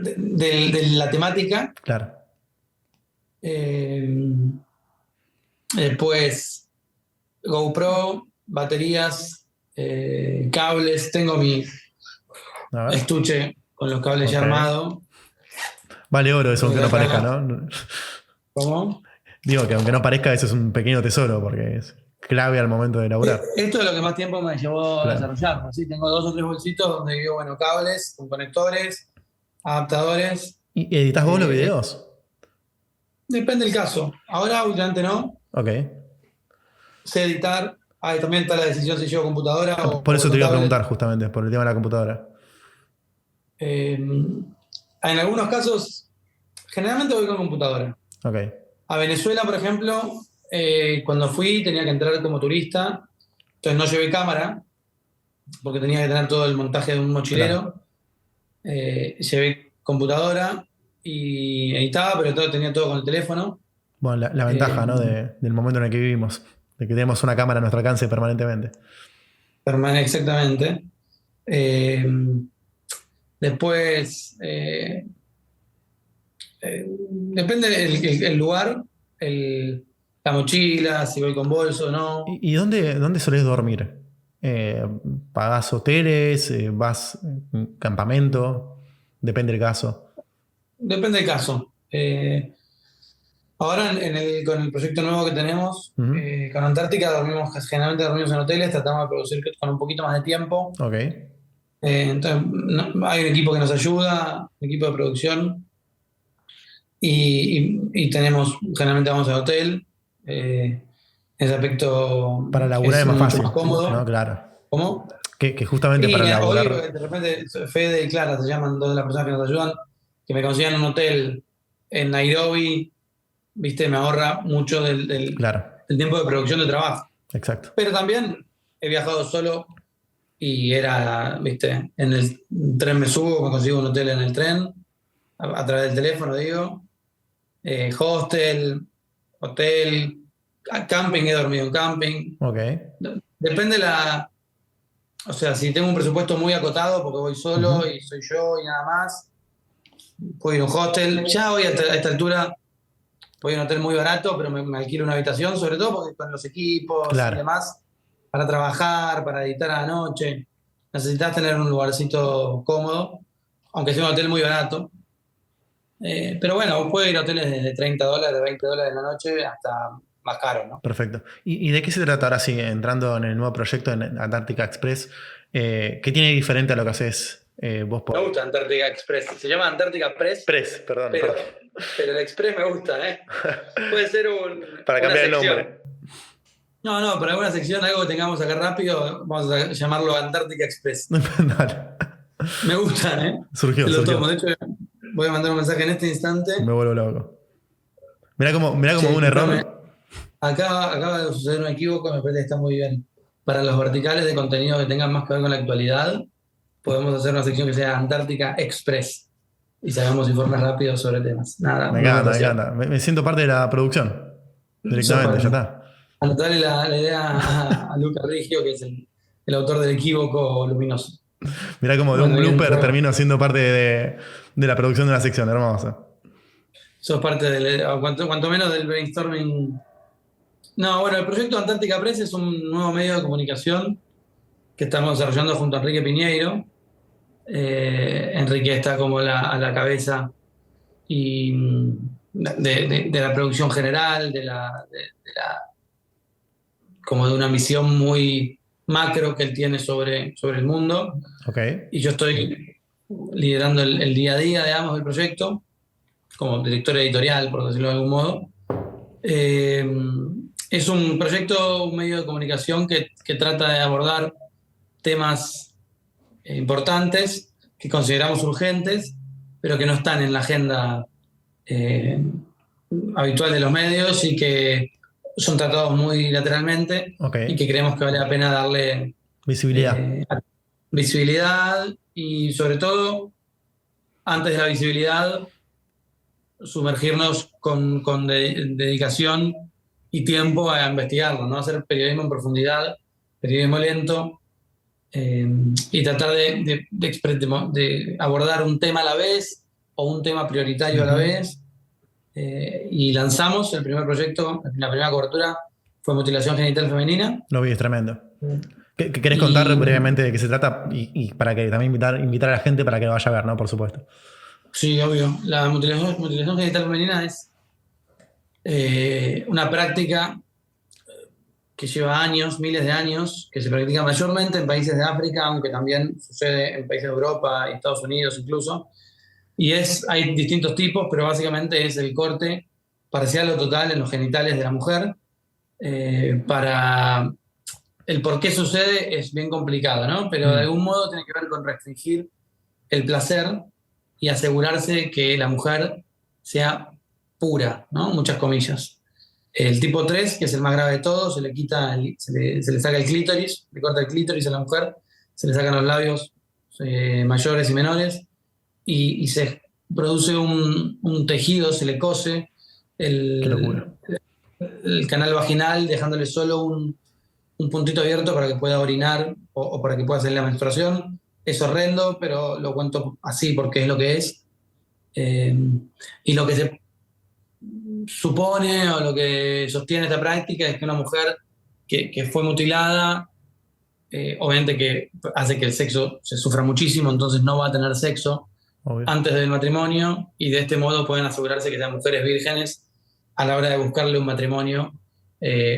De la temática.
Claro.
Después GoPro, baterías, cables. Tengo mi estuche con los cables ya armado.
Vale oro eso, aunque no parezca, ¿no?
¿Cómo?
Digo que aunque no parezca, eso es un pequeño tesoro, porque clave al momento de elaborar.
Esto es lo que más tiempo me llevó a
Claro.
desarrollar. ¿Sí? Tengo 2 o 3 bolsitos donde digo, bueno, cables, con conectores, adaptadores.
¿Y editas vos los videos?
Depende del caso. Ahora, últimamente no.
Ok.
Sé editar. También está la decisión si llevo computadora
Por eso
o
te iba a
tablet.
preguntar justamente, por el tema de la computadora.
En algunos casos, generalmente voy con computadora.
Ok.
A Venezuela, por ejemplo, cuando fui tenía que entrar como turista, entonces no llevé cámara, porque tenía que tener todo el montaje de un mochilero. Llevé computadora y editaba, pero tenía todo con el teléfono.
Bueno, la ventaja, ¿no? Del momento en el que vivimos, de que tenemos una cámara a nuestro alcance permanentemente.
Exactamente. Eh, Después, depende el lugar, la mochila, si voy con bolso o no.
¿Y dónde solés dormir? ¿Pagás hoteles? ¿Vas en campamento? Depende del caso.
Depende del caso. Ahora con el proyecto nuevo que tenemos,
Ujú.
con Antártica generalmente dormimos en hoteles, tratamos de producir con un poquito más de tiempo.
Ok.
Entonces, hay un equipo que nos ayuda, un equipo de producción, y generalmente vamos al hotel. Ese aspecto
Para laburar
es
es más
mucho
fácil,
más cómodo.
¿no? Claro.
¿Cómo?
Que justamente
Y
para
hoy,
laburar.
de repente, Fede y Clara se llaman dos de las personas que nos ayudan, que me consigan un hotel en Nairobi, viste, me ahorra mucho
Claro,
del tiempo de producción de trabajo.
exacto.
Pero también he viajado solo y viste, en el tren me subo, me consigo un hotel en el tren, a través del teléfono, digo. Hostel, hotel, camping, he dormido en camping.
Ok.
Depende o sea, si tengo un presupuesto muy acotado porque voy solo y soy yo y nada más, puedo ir a un hostel. Ya hoy a esta altura voy a un hotel muy barato, pero me alquilo una habitación, sobre todo porque con los equipos y
Claro.
demás, para trabajar, para editar a la noche, necesitas tener un lugarcito cómodo, aunque sea un hotel muy barato. Pero bueno, puedo ir a hoteles desde $30, $20 la noche hasta más caros, ¿no?
Perfecto. ¿Y de qué se trata ahora sí, entrando en el nuevo proyecto en Antártica Express? ¿Qué tiene diferente a lo que haces vos por...
Me gusta Antártica Express. Se llama Antártica Press,
Express, perdón.
pero el Express me gusta, ¿eh? Puede ser
Para
una
cambiar el
sección.
nombre.
No, para alguna sección, algo que tengamos acá rápido, vamos a llamarlo Antártica Express.
Dale.
Me gusta, ¿eh?
Surgió.
Tomo. De hecho, voy a mandar un mensaje en este instante.
Me vuelvo loco. Mirá como
Che,
un
escuchame,
error.
acaba de suceder un equívoco, me parece que está muy bien. Para los verticales de contenido que tengan más que ver con la actualidad, podemos hacer una sección que sea Antártica Express y sacamos informes rápidos sobre temas. Nada,
Me
una
encanta, me
anotación.
encanta. Me siento parte de la producción. Directamente, ya está.
Anotarle la idea a Luca Rigio, que es el autor del equívoco luminoso.
Mirá como de un
Bueno, bien,
blooper
bueno.
termino siendo parte de la producción de la sección. Hermoso.
Sos parte cuanto menos del brainstorming. No, bueno, el proyecto Antártica Press es un nuevo medio de comunicación que estamos desarrollando junto a Enrique Piñeiro. Enrique está como a la cabeza y de la producción general, como de una misión muy macro que él tiene sobre el mundo.
Ok.
Y yo estoy liderando el día a día, digamos, del proyecto, como director editorial, por decirlo de algún modo. Es un proyecto, un medio de comunicación que trata de abordar temas importantes que consideramos urgentes, pero que no están en la agenda habitual de los medios y que son tratados muy lateralmente
Ok.
y que creemos que vale la pena darle
Visibilidad.
visibilidad y sobre todo, antes de la visibilidad, sumergirnos con dedicación y tiempo a investigarlo, ¿no? Hacer periodismo en profundidad, periodismo lento, y tratar de abordar un tema a la vez o un tema prioritario a la vez. Y lanzamos el primer proyecto, la primera cobertura fue mutilación genital femenina.
Lo vi, es tremendo. ¿Querés contar brevemente de qué se trata? Y para que también invitar a la gente para que lo vaya a ver, ¿no? Por supuesto.
Sí, obvio. La mutilación genital femenina es una práctica que lleva años, miles de años, que se practica mayormente en países de África, aunque también sucede en países de Europa y Estados Unidos incluso. Y hay distintos tipos, pero básicamente es el corte parcial o total en los genitales de la mujer. Para el por qué sucede es bien complicado, ¿no? Pero de algún modo tiene que ver con restringir el placer y asegurarse que la mujer sea pura, ¿no? Muchas comillas. El tipo 3, que es el más grave de todos, se le saca el clítoris, le corta el clítoris a la mujer, se le sacan los labios mayores y menores, y se produce un tejido, se le cose
Qué locura.
el canal vaginal, dejándole solo un puntito abierto para que pueda orinar o para que pueda hacer la menstruación. Es horrendo, pero lo cuento así porque es lo que es. Y lo que se supone o lo que sostiene esta práctica es que una mujer que fue mutilada, obviamente que hace que el sexo se sufra muchísimo, entonces no va a tener sexo
Obvio.
antes del matrimonio, y de este modo pueden asegurarse que sean mujeres vírgenes a la hora de buscarle un matrimonio,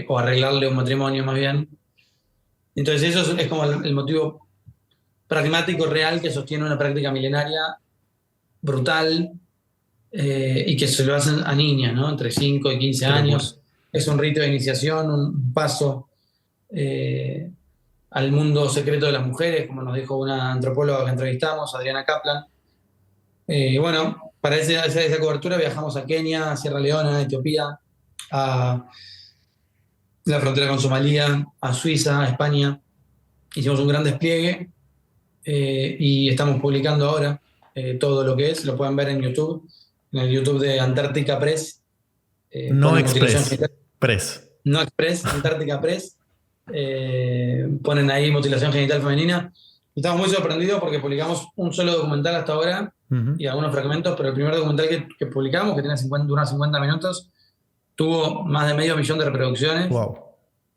o arreglarle un matrimonio más bien. Entonces eso es como el motivo pragmático real que sostiene una práctica milenaria brutal, y que se lo hacen a niñas, ¿no? Entre 5 y 15
Qué locura.
años. Es un rito de iniciación, un paso al mundo secreto de las mujeres, como nos dijo una antropóloga que entrevistamos, Adriana Kaplan. Bueno, para esa cobertura viajamos a Kenia, a Sierra Leona, a Etiopía, a la frontera con Somalia, a Suiza, a España. Hicimos un gran despliegue, y estamos publicando ahora todo lo que es. Lo pueden ver en YouTube, en el YouTube de Antártica Press.
No
ponen mutilación
Express,
genital.
Press.
No Express, Antártica Press. Ponen ahí mutilación genital femenina. Y estamos muy sorprendidos porque publicamos un solo documental hasta ahora y algunos fragmentos, pero el primer documental que publicamos, que dura 50 minutos, tuvo más de 500.000 de reproducciones.
Wow.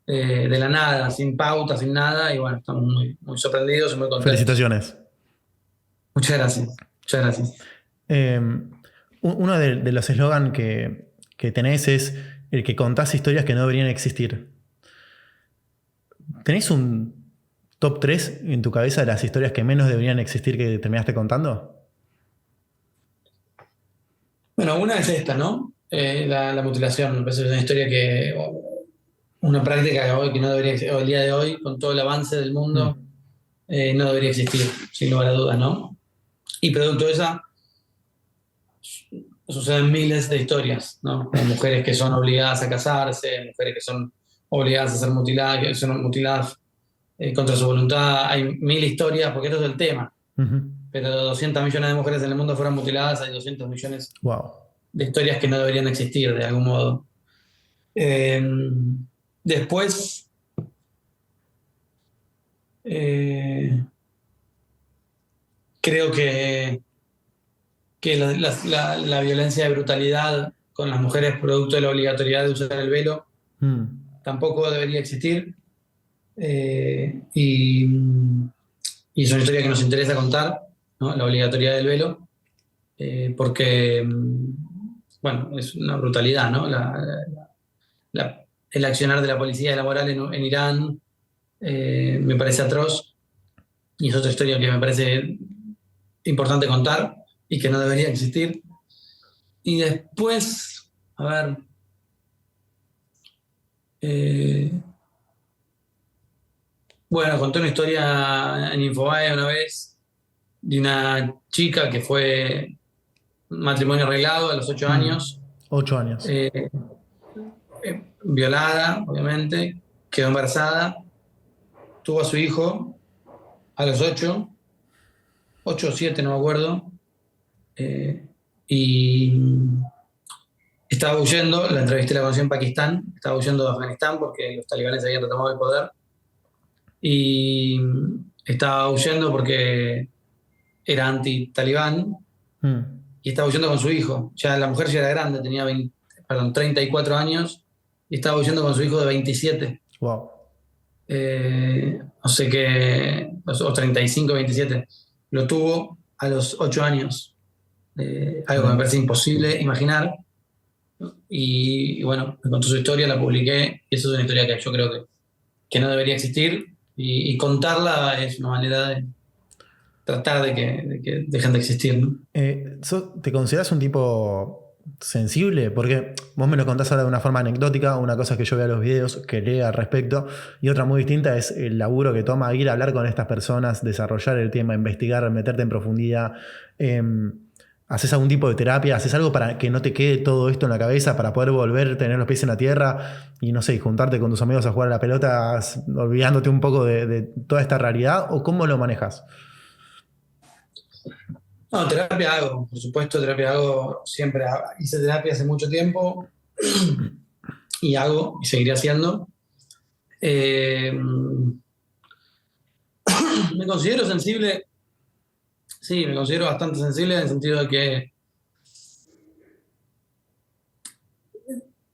De la nada, sin pauta, sin nada, y bueno, estamos muy, muy sorprendidos y muy contentos.
Felicitaciones.
Muchas gracias. Muchas gracias.
Uno de los eslogan que tenés es el que contás historias que no deberían existir. ¿Tenés un top 3 en tu cabeza de las historias que menos deberían existir que terminaste contando?
Bueno, una es esta, ¿no? La mutilación. Me parece que es una historia una práctica que no debería existir, el día de hoy, con todo el avance del mundo, no debería existir, sin lugar a dudas, ¿no? Y producto de esa, suceden miles de historias, ¿no? De mujeres que son obligadas a casarse, mujeres que son obligadas a ser mutiladas, que son mutiladas contra su voluntad. Hay 1000 historias, porque esto es el tema. Pero 200 millones de mujeres en el mundo fueron mutiladas, hay 200 millones de historias que no deberían existir de algún modo. Después, creo que la violencia y brutalidad con las mujeres producto de la obligatoriedad de usar el velo tampoco debería existir. Y es una historia que nos interesa contar, ¿no? La obligatoriedad del velo, porque, bueno, es una brutalidad, ¿no? El accionar de la policía y la moral en Irán me parece atroz, y es otra historia que me parece importante contar y que no debería existir. Y después, a ver, bueno, conté una historia en Infobae una vez de una chica que fue matrimonio arreglado a los 8 años.
8 años.
Violada, obviamente, quedó embarazada, tuvo a su hijo a los 8 o 7, no me acuerdo, y estaba huyendo. La entrevisté, la conocí en Pakistán, estaba huyendo de Afganistán porque los talibanes habían retomado el poder, y estaba huyendo porque era anti-talibán, y estaba huyendo con su hijo. Ya la mujer ya era grande, tenía 34 años, y estaba huyendo con su hijo de 27.
Wow.
O sea que, o 35, 27. Lo tuvo a los 8 años. Algo que me parece imposible imaginar. Y bueno, me contó su historia, la publiqué, y eso es una historia que yo creo que que no debería existir, y contarla es una manera de tratar de que dejen de existir, ¿no?
¿Te consideras un tipo sensible? Porque vos me lo contás ahora de una forma anecdótica, una cosa es que yo vea los videos, que lea al respecto, y otra muy distinta es el laburo que toma ir a hablar con estas personas, desarrollar el tema, investigar, meterte en profundidad. ¿Haces algún tipo de terapia? ¿Haces algo para que no te quede todo esto en la cabeza, para poder volver, tener los pies en la tierra y, no sé, juntarte con tus amigos a jugar a la pelota, olvidándote un poco de toda esta realidad? ¿O cómo lo manejas?
No, terapia hago, por supuesto, terapia hago siempre. Hice terapia hace mucho tiempo y hago y seguiré haciendo. Eh, Me considero sensible, sí, me considero bastante sensible en el sentido de que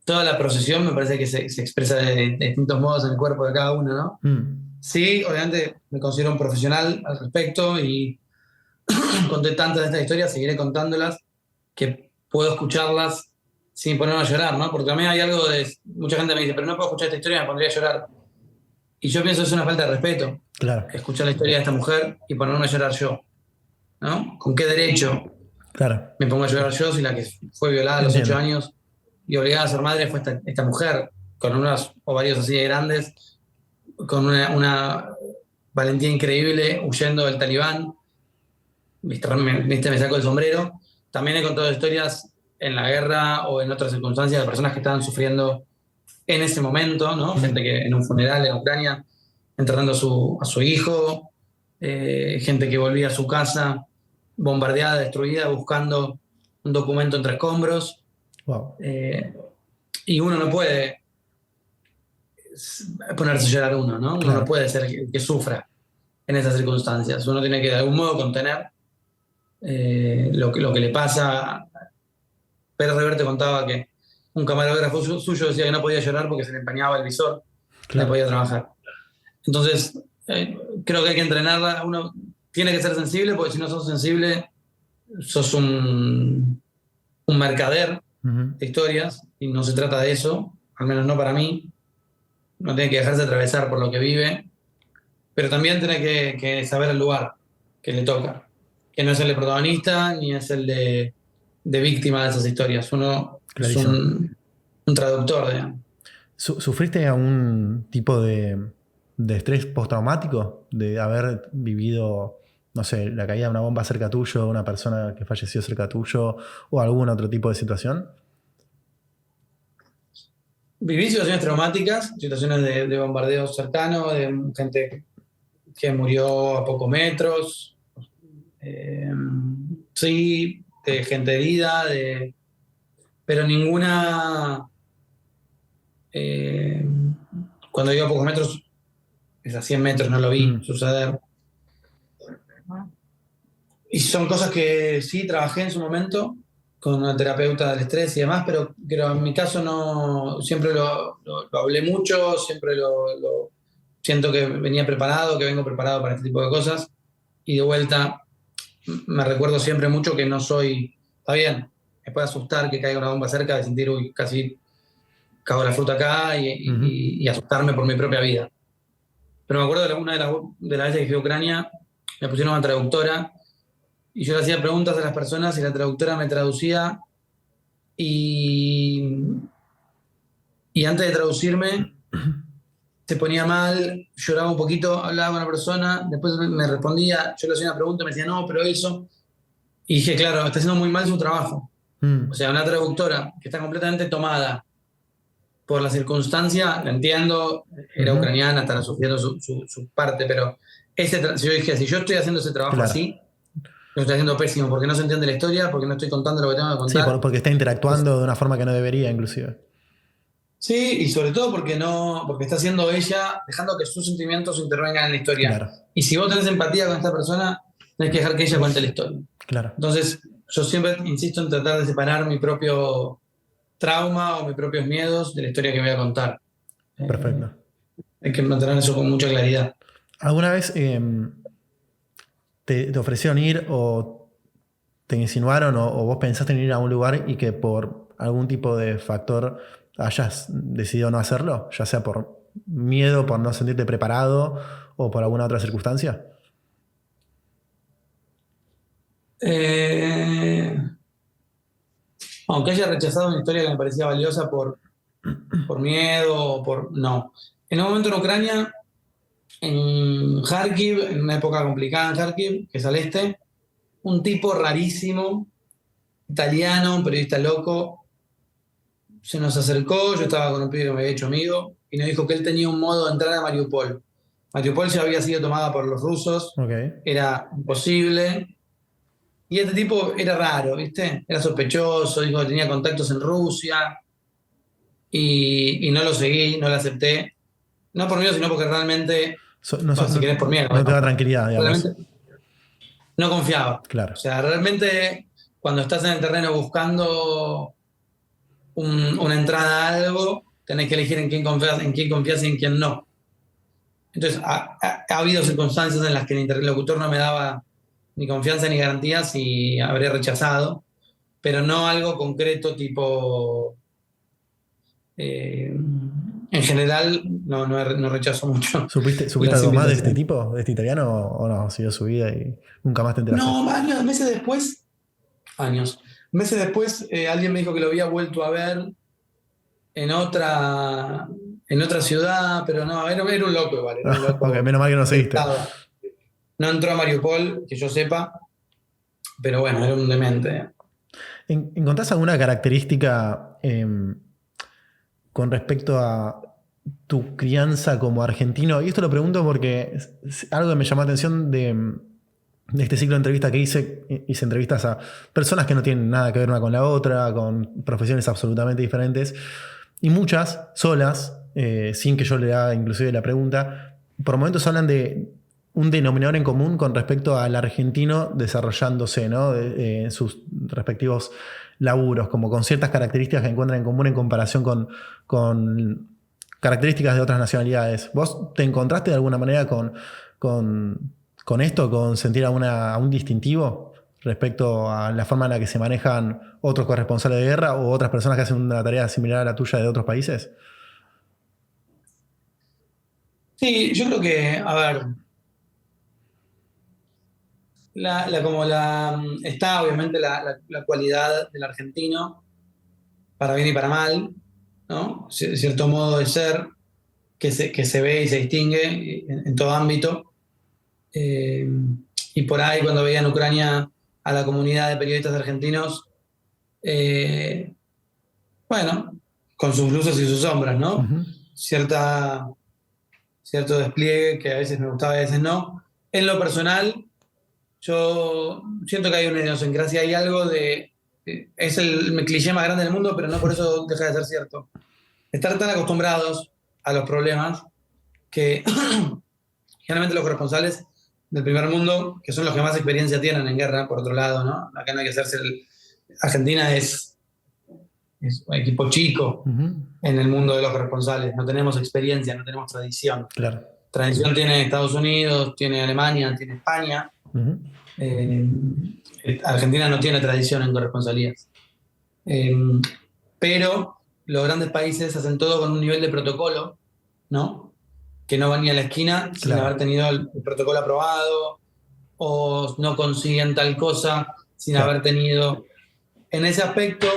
toda la procesión me parece que se expresa de distintos modos en el cuerpo de cada uno, ¿no? Sí, obviamente me considero un profesional al respecto y conté tantas de estas historias, seguiré contándolas, que puedo escucharlas sin ponerme a llorar, ¿no? Porque también hay algo de... Mucha gente me dice, pero no puedo escuchar esta historia, me pondría a llorar. Y yo pienso que es una falta de respeto.
Claro.
Escuchar la historia de esta mujer y ponerme a llorar yo, ¿no? ¿Con qué derecho
Claro.
me pongo a llorar yo si la que fue violada a los 8 años y obligada a ser madre fue esta mujer, con unos ovarios así de grandes, con una valentía increíble, huyendo del talibán? Me saco el sombrero. También he contado historias en la guerra o en otras circunstancias de personas que estaban sufriendo en ese momento, ¿no? Gente que en un funeral en Ucrania, enterrando a su hijo, gente que volvía a su casa bombardeada, destruida, buscando un documento entre escombros.
Wow.
Y uno no puede ponerse a llorar uno, ¿no? Uno
Claro.
no puede ser que sufra en esas circunstancias. Uno tiene que de algún modo contener lo que le pasa. Pérez Reverte contaba que un camarógrafo suyo decía que no podía llorar porque se le empañaba el visor,
Claro.
no podía trabajar. Entonces, creo que hay que entrenarla. Uno tiene que ser sensible, porque si no sos sensible, sos un mercader de historias, y no se trata de eso, al menos no para mí. No tiene que dejarse atravesar por lo que vive, pero también tiene que saber el lugar que le toca, que no es el de protagonista ni es el de víctima de esas historias. Uno
Clarísimo.
es un traductor, digamos.
¿Sufriste algún tipo de estrés postraumático? De haber vivido, no sé, la caída de una bomba cerca tuyo, una persona que falleció cerca tuyo, o algún otro tipo de situación?
Viví situaciones traumáticas, situaciones de bombardeos cercanos, de gente que murió a pocos metros, sí, de gente herida, pero ninguna... cuando digo a pocos metros, es a 100 metros, no lo vi suceder. Y son cosas que sí trabajé en su momento con una terapeuta del estrés y demás, pero en mi caso no, siempre lo hablé mucho, siempre lo siento que venía preparado, que vengo preparado para este tipo de cosas. Y de vuelta, me recuerdo siempre mucho que no soy... Está bien, me puede asustar que caiga una bomba cerca, de sentir, uy, casi cago la fruta acá, y asustarme por mi propia vida. Pero me acuerdo de una de las veces que fui a Ucrania, me pusieron una traductora y yo le hacía preguntas a las personas y la traductora me traducía, y antes de traducirme se ponía mal, lloraba un poquito, hablaba con la persona, después me respondía, yo le hacía una pregunta y me decía, no, pero eso... Y dije, claro, está haciendo muy mal su trabajo. O sea, una traductora que está completamente tomada por la circunstancia, la entiendo, era ucraniana, estará sufriendo su parte, pero yo dije, si yo estoy haciendo ese trabajo así, lo estoy haciendo pésimo, porque no se entiende la historia, porque no estoy contando lo que tengo que contar.
Sí, porque está interactuando de una forma que no debería, inclusive.
Sí, y sobre todo porque está haciendo ella, dejando que sus sentimientos intervengan en la historia.
Claro.
Y si vos tenés empatía con esta persona, tenés que dejar que ella cuente la historia.
Claro.
Entonces, yo siempre insisto en tratar de separar mi propio trauma o mis propios miedos de la historia que voy a contar.
Perfecto.
Hay que mantener eso con mucha claridad.
¿Alguna vez te ofrecieron ir o te insinuaron o vos pensaste en ir a un lugar y que por algún tipo de factor hayas decidido no hacerlo? Ya sea por miedo por no sentirte preparado o por alguna otra circunstancia?
Aunque haya rechazado una historia que me parecía valiosa por miedo o por... No. En un momento en Ucrania, en Kharkiv, en una época complicada en Kharkiv, que es al este, un tipo rarísimo, italiano, un periodista loco, se nos acercó, yo estaba con un pibe que me había hecho amigo, y nos dijo que él tenía un modo de entrar a Mariupol. Mariupol ya había sido tomada por los rusos,
Okay.
era imposible. Y este tipo era raro, ¿viste? Era sospechoso, dijo que tenía contactos en Rusia, y no lo seguí, no lo acepté. No por miedo, sino porque realmente, si querés por miedo,
no te da tranquilidad, digamos.
realmente no confiaba.
Claro.
O sea, realmente cuando estás en el terreno buscando una entrada a algo, tenés que elegir en quién confías y en quién no. Entonces, ha habido circunstancias en las que el interlocutor no me daba ni confianza ni garantías y habré rechazado, pero no algo concreto tipo... en general, no rechazo mucho.
¿Supiste
las
algo más de este
invitaciones.
tipo, de este italiano, o no? Siguió su vida y nunca más te enteraste.
No, meses después, alguien me dijo que lo había vuelto a ver en otra ciudad, pero no, era un loco igual, era un loco.
Ok, menos mal que no seguiste.
No entró a Mariupol, que yo sepa, pero bueno, era un demente.
¿Encontrás alguna característica con respecto a tu crianza como argentino? Y esto lo pregunto porque es algo que me llamó la atención de este ciclo de entrevistas que hice entrevistas a personas que no tienen nada que ver una con la otra, con profesiones absolutamente diferentes, y muchas solas, sin que yo le haga inclusive la pregunta, por momentos hablan de un denominador en común con respecto al argentino desarrollándose, ¿no? En sus respectivos laburos, como con ciertas características que encuentran en común en comparación con características de otras nacionalidades. ¿Vos te encontraste de alguna manera con esto, con sentir a un distintivo respecto a la forma en la que se manejan otros corresponsales de guerra o otras personas que hacen una tarea similar a la tuya de otros países?
Sí, yo creo que, a ver, está obviamente la cualidad del argentino, para bien y para mal, ¿no? Cierto modo de ser que se ve y se distingue en todo ámbito. Y por ahí cuando veía en Ucrania a la comunidad de periodistas argentinos, bueno, con sus luces y sus sombras, ¿no?
Uh-huh.
Cierto despliegue que a veces me gustaba y a veces no. En lo personal, yo siento que hay una idiosincrasia, hay algo es el cliché más grande del mundo, pero no por eso deja de ser cierto. Estar tan acostumbrados a los problemas que generalmente los corresponsales del primer mundo, que son los que más experiencia tienen en guerra, por otro lado, ¿no? Acá no hay que hacerse Argentina es un equipo chico en el mundo de los corresponsales. No tenemos experiencia, no tenemos tradición.
Claro.
Tradición tiene Estados Unidos, tiene Alemania, tiene España.
Uh-huh.
Argentina no tiene tradición en corresponsalías. Pero los grandes países hacen todo con un nivel de protocolo, ¿no? Que no van ni a la esquina sin haber tenido el protocolo aprobado, o no consiguen tal cosa sin haber tenido... En ese aspecto,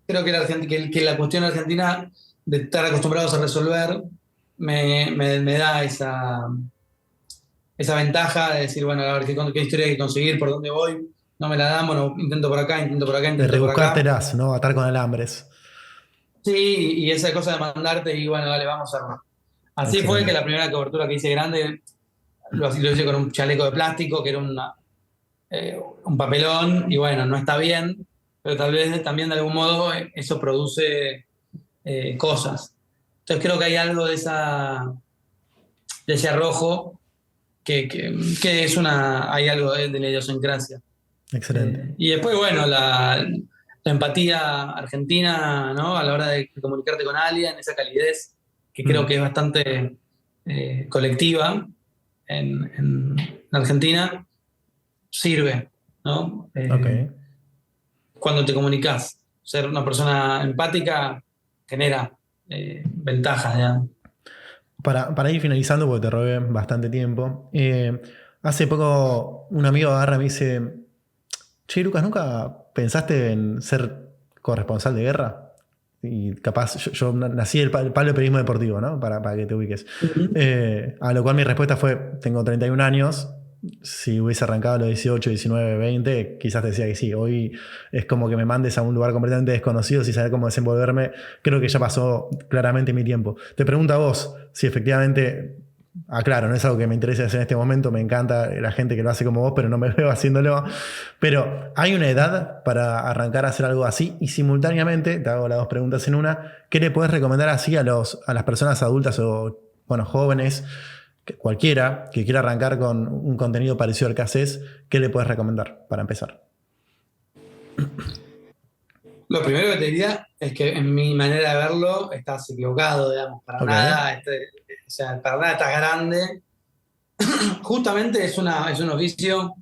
creo que la cuestión argentina de estar acostumbrados a resolver me da esa ventaja de decir, bueno, a ver qué historia hay que conseguir, por dónde voy, no me la dan, bueno, intento por acá, intento por acá, intento por acá.
De rebuscártelas, ¿no? Atar con alambres.
Sí, y esa cosa de mandarte y bueno, dale, vamos a armar. Así fue que la primera cobertura que hice grande lo hice con un chaleco de plástico, que era un papelón, y bueno, no está bien, pero tal vez también de algún modo eso produce cosas. Entonces creo que hay algo de ese arrojo que es hay algo de la idiosincrasia.
Excelente.
Y después, bueno, la empatía argentina, ¿no? A la hora de comunicarte con alguien, esa calidez que creo que es bastante colectiva en Argentina, sirve, ¿no?
Okay.
Cuando te comunicas, ser una persona empática genera ventajas, ¿ya?
para ir finalizando, porque te robé bastante tiempo, hace poco un amigo agarra y me dice, che, Lucas, ¿nunca pensaste en ser corresponsal de guerra? Y capaz, yo nací el palo de periodismo deportivo, ¿no? Para que te ubiques. A lo cual mi respuesta fue, tengo 31 años, si hubiese arrancado a los 18, 19, 20, quizás te decía que sí. Hoy es como que me mandes a un lugar completamente desconocido sin saber cómo desenvolverme. Creo que ya pasó claramente mi tiempo. Te pregunto a vos si efectivamente, aclaro, no es algo que me interese hacer en este momento, me encanta la gente que lo hace como vos, pero no me veo haciéndolo. Pero ¿hay una edad para arrancar a hacer algo así? Y simultáneamente, te hago las dos preguntas en una, ¿qué le puedes recomendar así a las personas adultas o, bueno, jóvenes, cualquiera que quiera arrancar con un contenido parecido al que haces? ¿Qué le puedes recomendar para empezar?
Lo primero que te diría es que en mi manera de verlo estás equivocado, digamos, para
Ok.
nada, o sea, para nada estás grande. Justamente es un oficio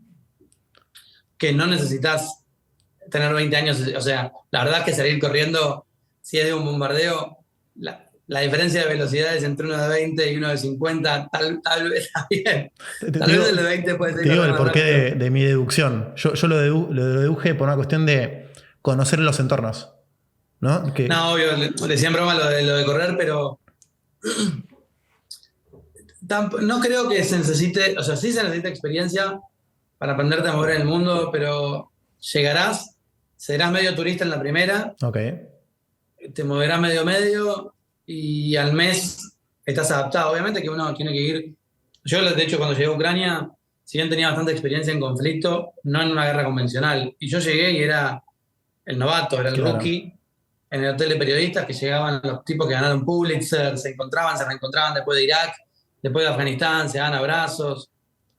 que no necesitas tener 20 años, o sea, la verdad es que salir corriendo, si es de un bombardeo, la diferencia de velocidades entre uno de 20 y uno de 50, tal vez está bien. Tal vez el de 20 puede ser
te digo el
más
porqué
rápido.
de mi deducción. Yo lo deduje por una cuestión de conocer los entornos, ¿no?
No, obvio, le decía en broma lo de correr, pero no creo que se necesite, o sea, sí se necesita experiencia para aprenderte a mover en el mundo, pero llegarás, serás medio turista en la primera,
Ok,
te moverás medio medio y al mes estás adaptado. Obviamente que uno tiene que ir. Yo, de hecho, cuando llegué a Ucrania, si bien tenía bastante experiencia en conflicto, no en una guerra convencional. Y yo llegué y era el novato, era el
claro.
rookie en el hotel de periodistas que llegaban los tipos que ganaron Pulitzer, se reencontraban después de Irak, después de Afganistán, se daban abrazos.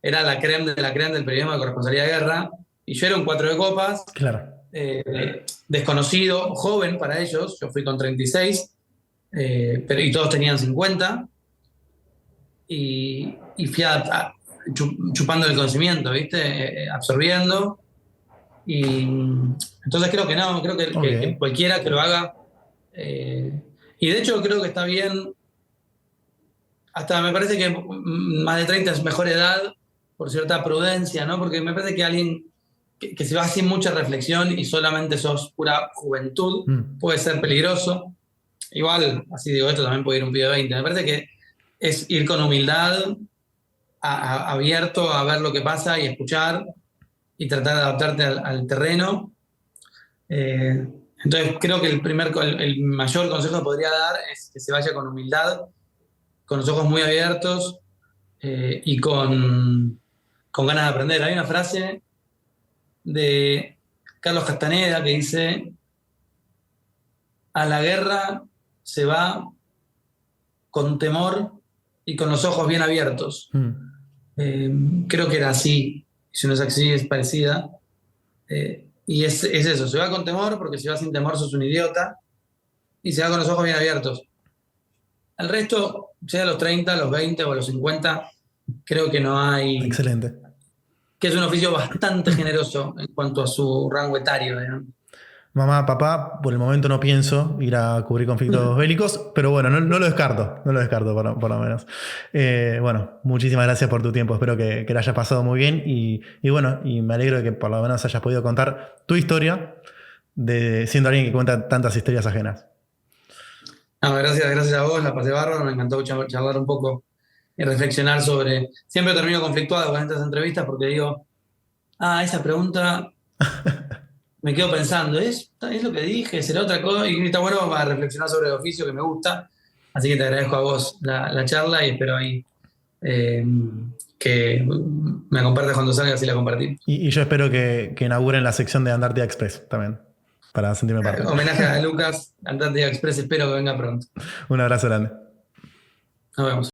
Era la creme de la creme del periodismo de corresponsalía de guerra. Y yo era un cuatro de copas,
Claro.
desconocido, joven para ellos. Yo fui con 36, y todos tenían 50. Y fui chupando el conocimiento, ¿viste? Absorbiendo. Y entonces creo que no, creo que
Ok.
cualquiera que lo haga. Y de hecho creo que está bien, hasta me parece que más de 30 es mejor edad por cierta prudencia, ¿no? Porque me parece que alguien que se va sin mucha reflexión y solamente sos pura juventud puede ser peligroso. Igual, así digo esto, también puede ir un pibe de 20. Me parece que es ir con humildad, abierto a ver lo que pasa y escuchar y tratar de adaptarte al terreno. Eh, entonces creo que el mayor consejo que podría dar es que se vaya con humildad, con los ojos muy abiertos, y con ganas de aprender. Hay una frase de Carlos Castaneda que dice, a la guerra se va con temor y con los ojos bien abiertos. Eh, Creo que era así, si no es así es parecida. Y es eso, se va con temor porque si va sin temor sos un idiota y se va con los ojos bien abiertos. El resto, sea a los 30, a los 20 o a los 50, creo que no hay,
Excelente.
que es un oficio bastante generoso en cuanto a su rango etario, digamos.
Mamá, papá, por el momento no pienso ir a cubrir conflictos bélicos, pero bueno, no lo descarto, no lo descarto por lo menos. Bueno, muchísimas gracias por tu tiempo, espero que la hayas pasado muy bien y bueno, y me alegro de que por lo menos hayas podido contar tu historia de siendo alguien que cuenta tantas historias ajenas.
No, gracias a vos, la pasé bárbaro, me encantó charlar un poco y reflexionar sobre. Siempre termino conflictuado con estas entrevistas porque digo, esa pregunta me quedo pensando, ¿es lo que dije? ¿Será otra cosa? Y está bueno para reflexionar sobre el oficio que me gusta. Así que te agradezco a vos la charla y espero ahí que me compartas cuando salga, así la compartí.
Y yo espero que inauguren la sección de Antarctica Express también, para sentirme parte.
Homenaje a Lucas, Antártida Express, espero que venga pronto.
Un abrazo grande.
Nos vemos.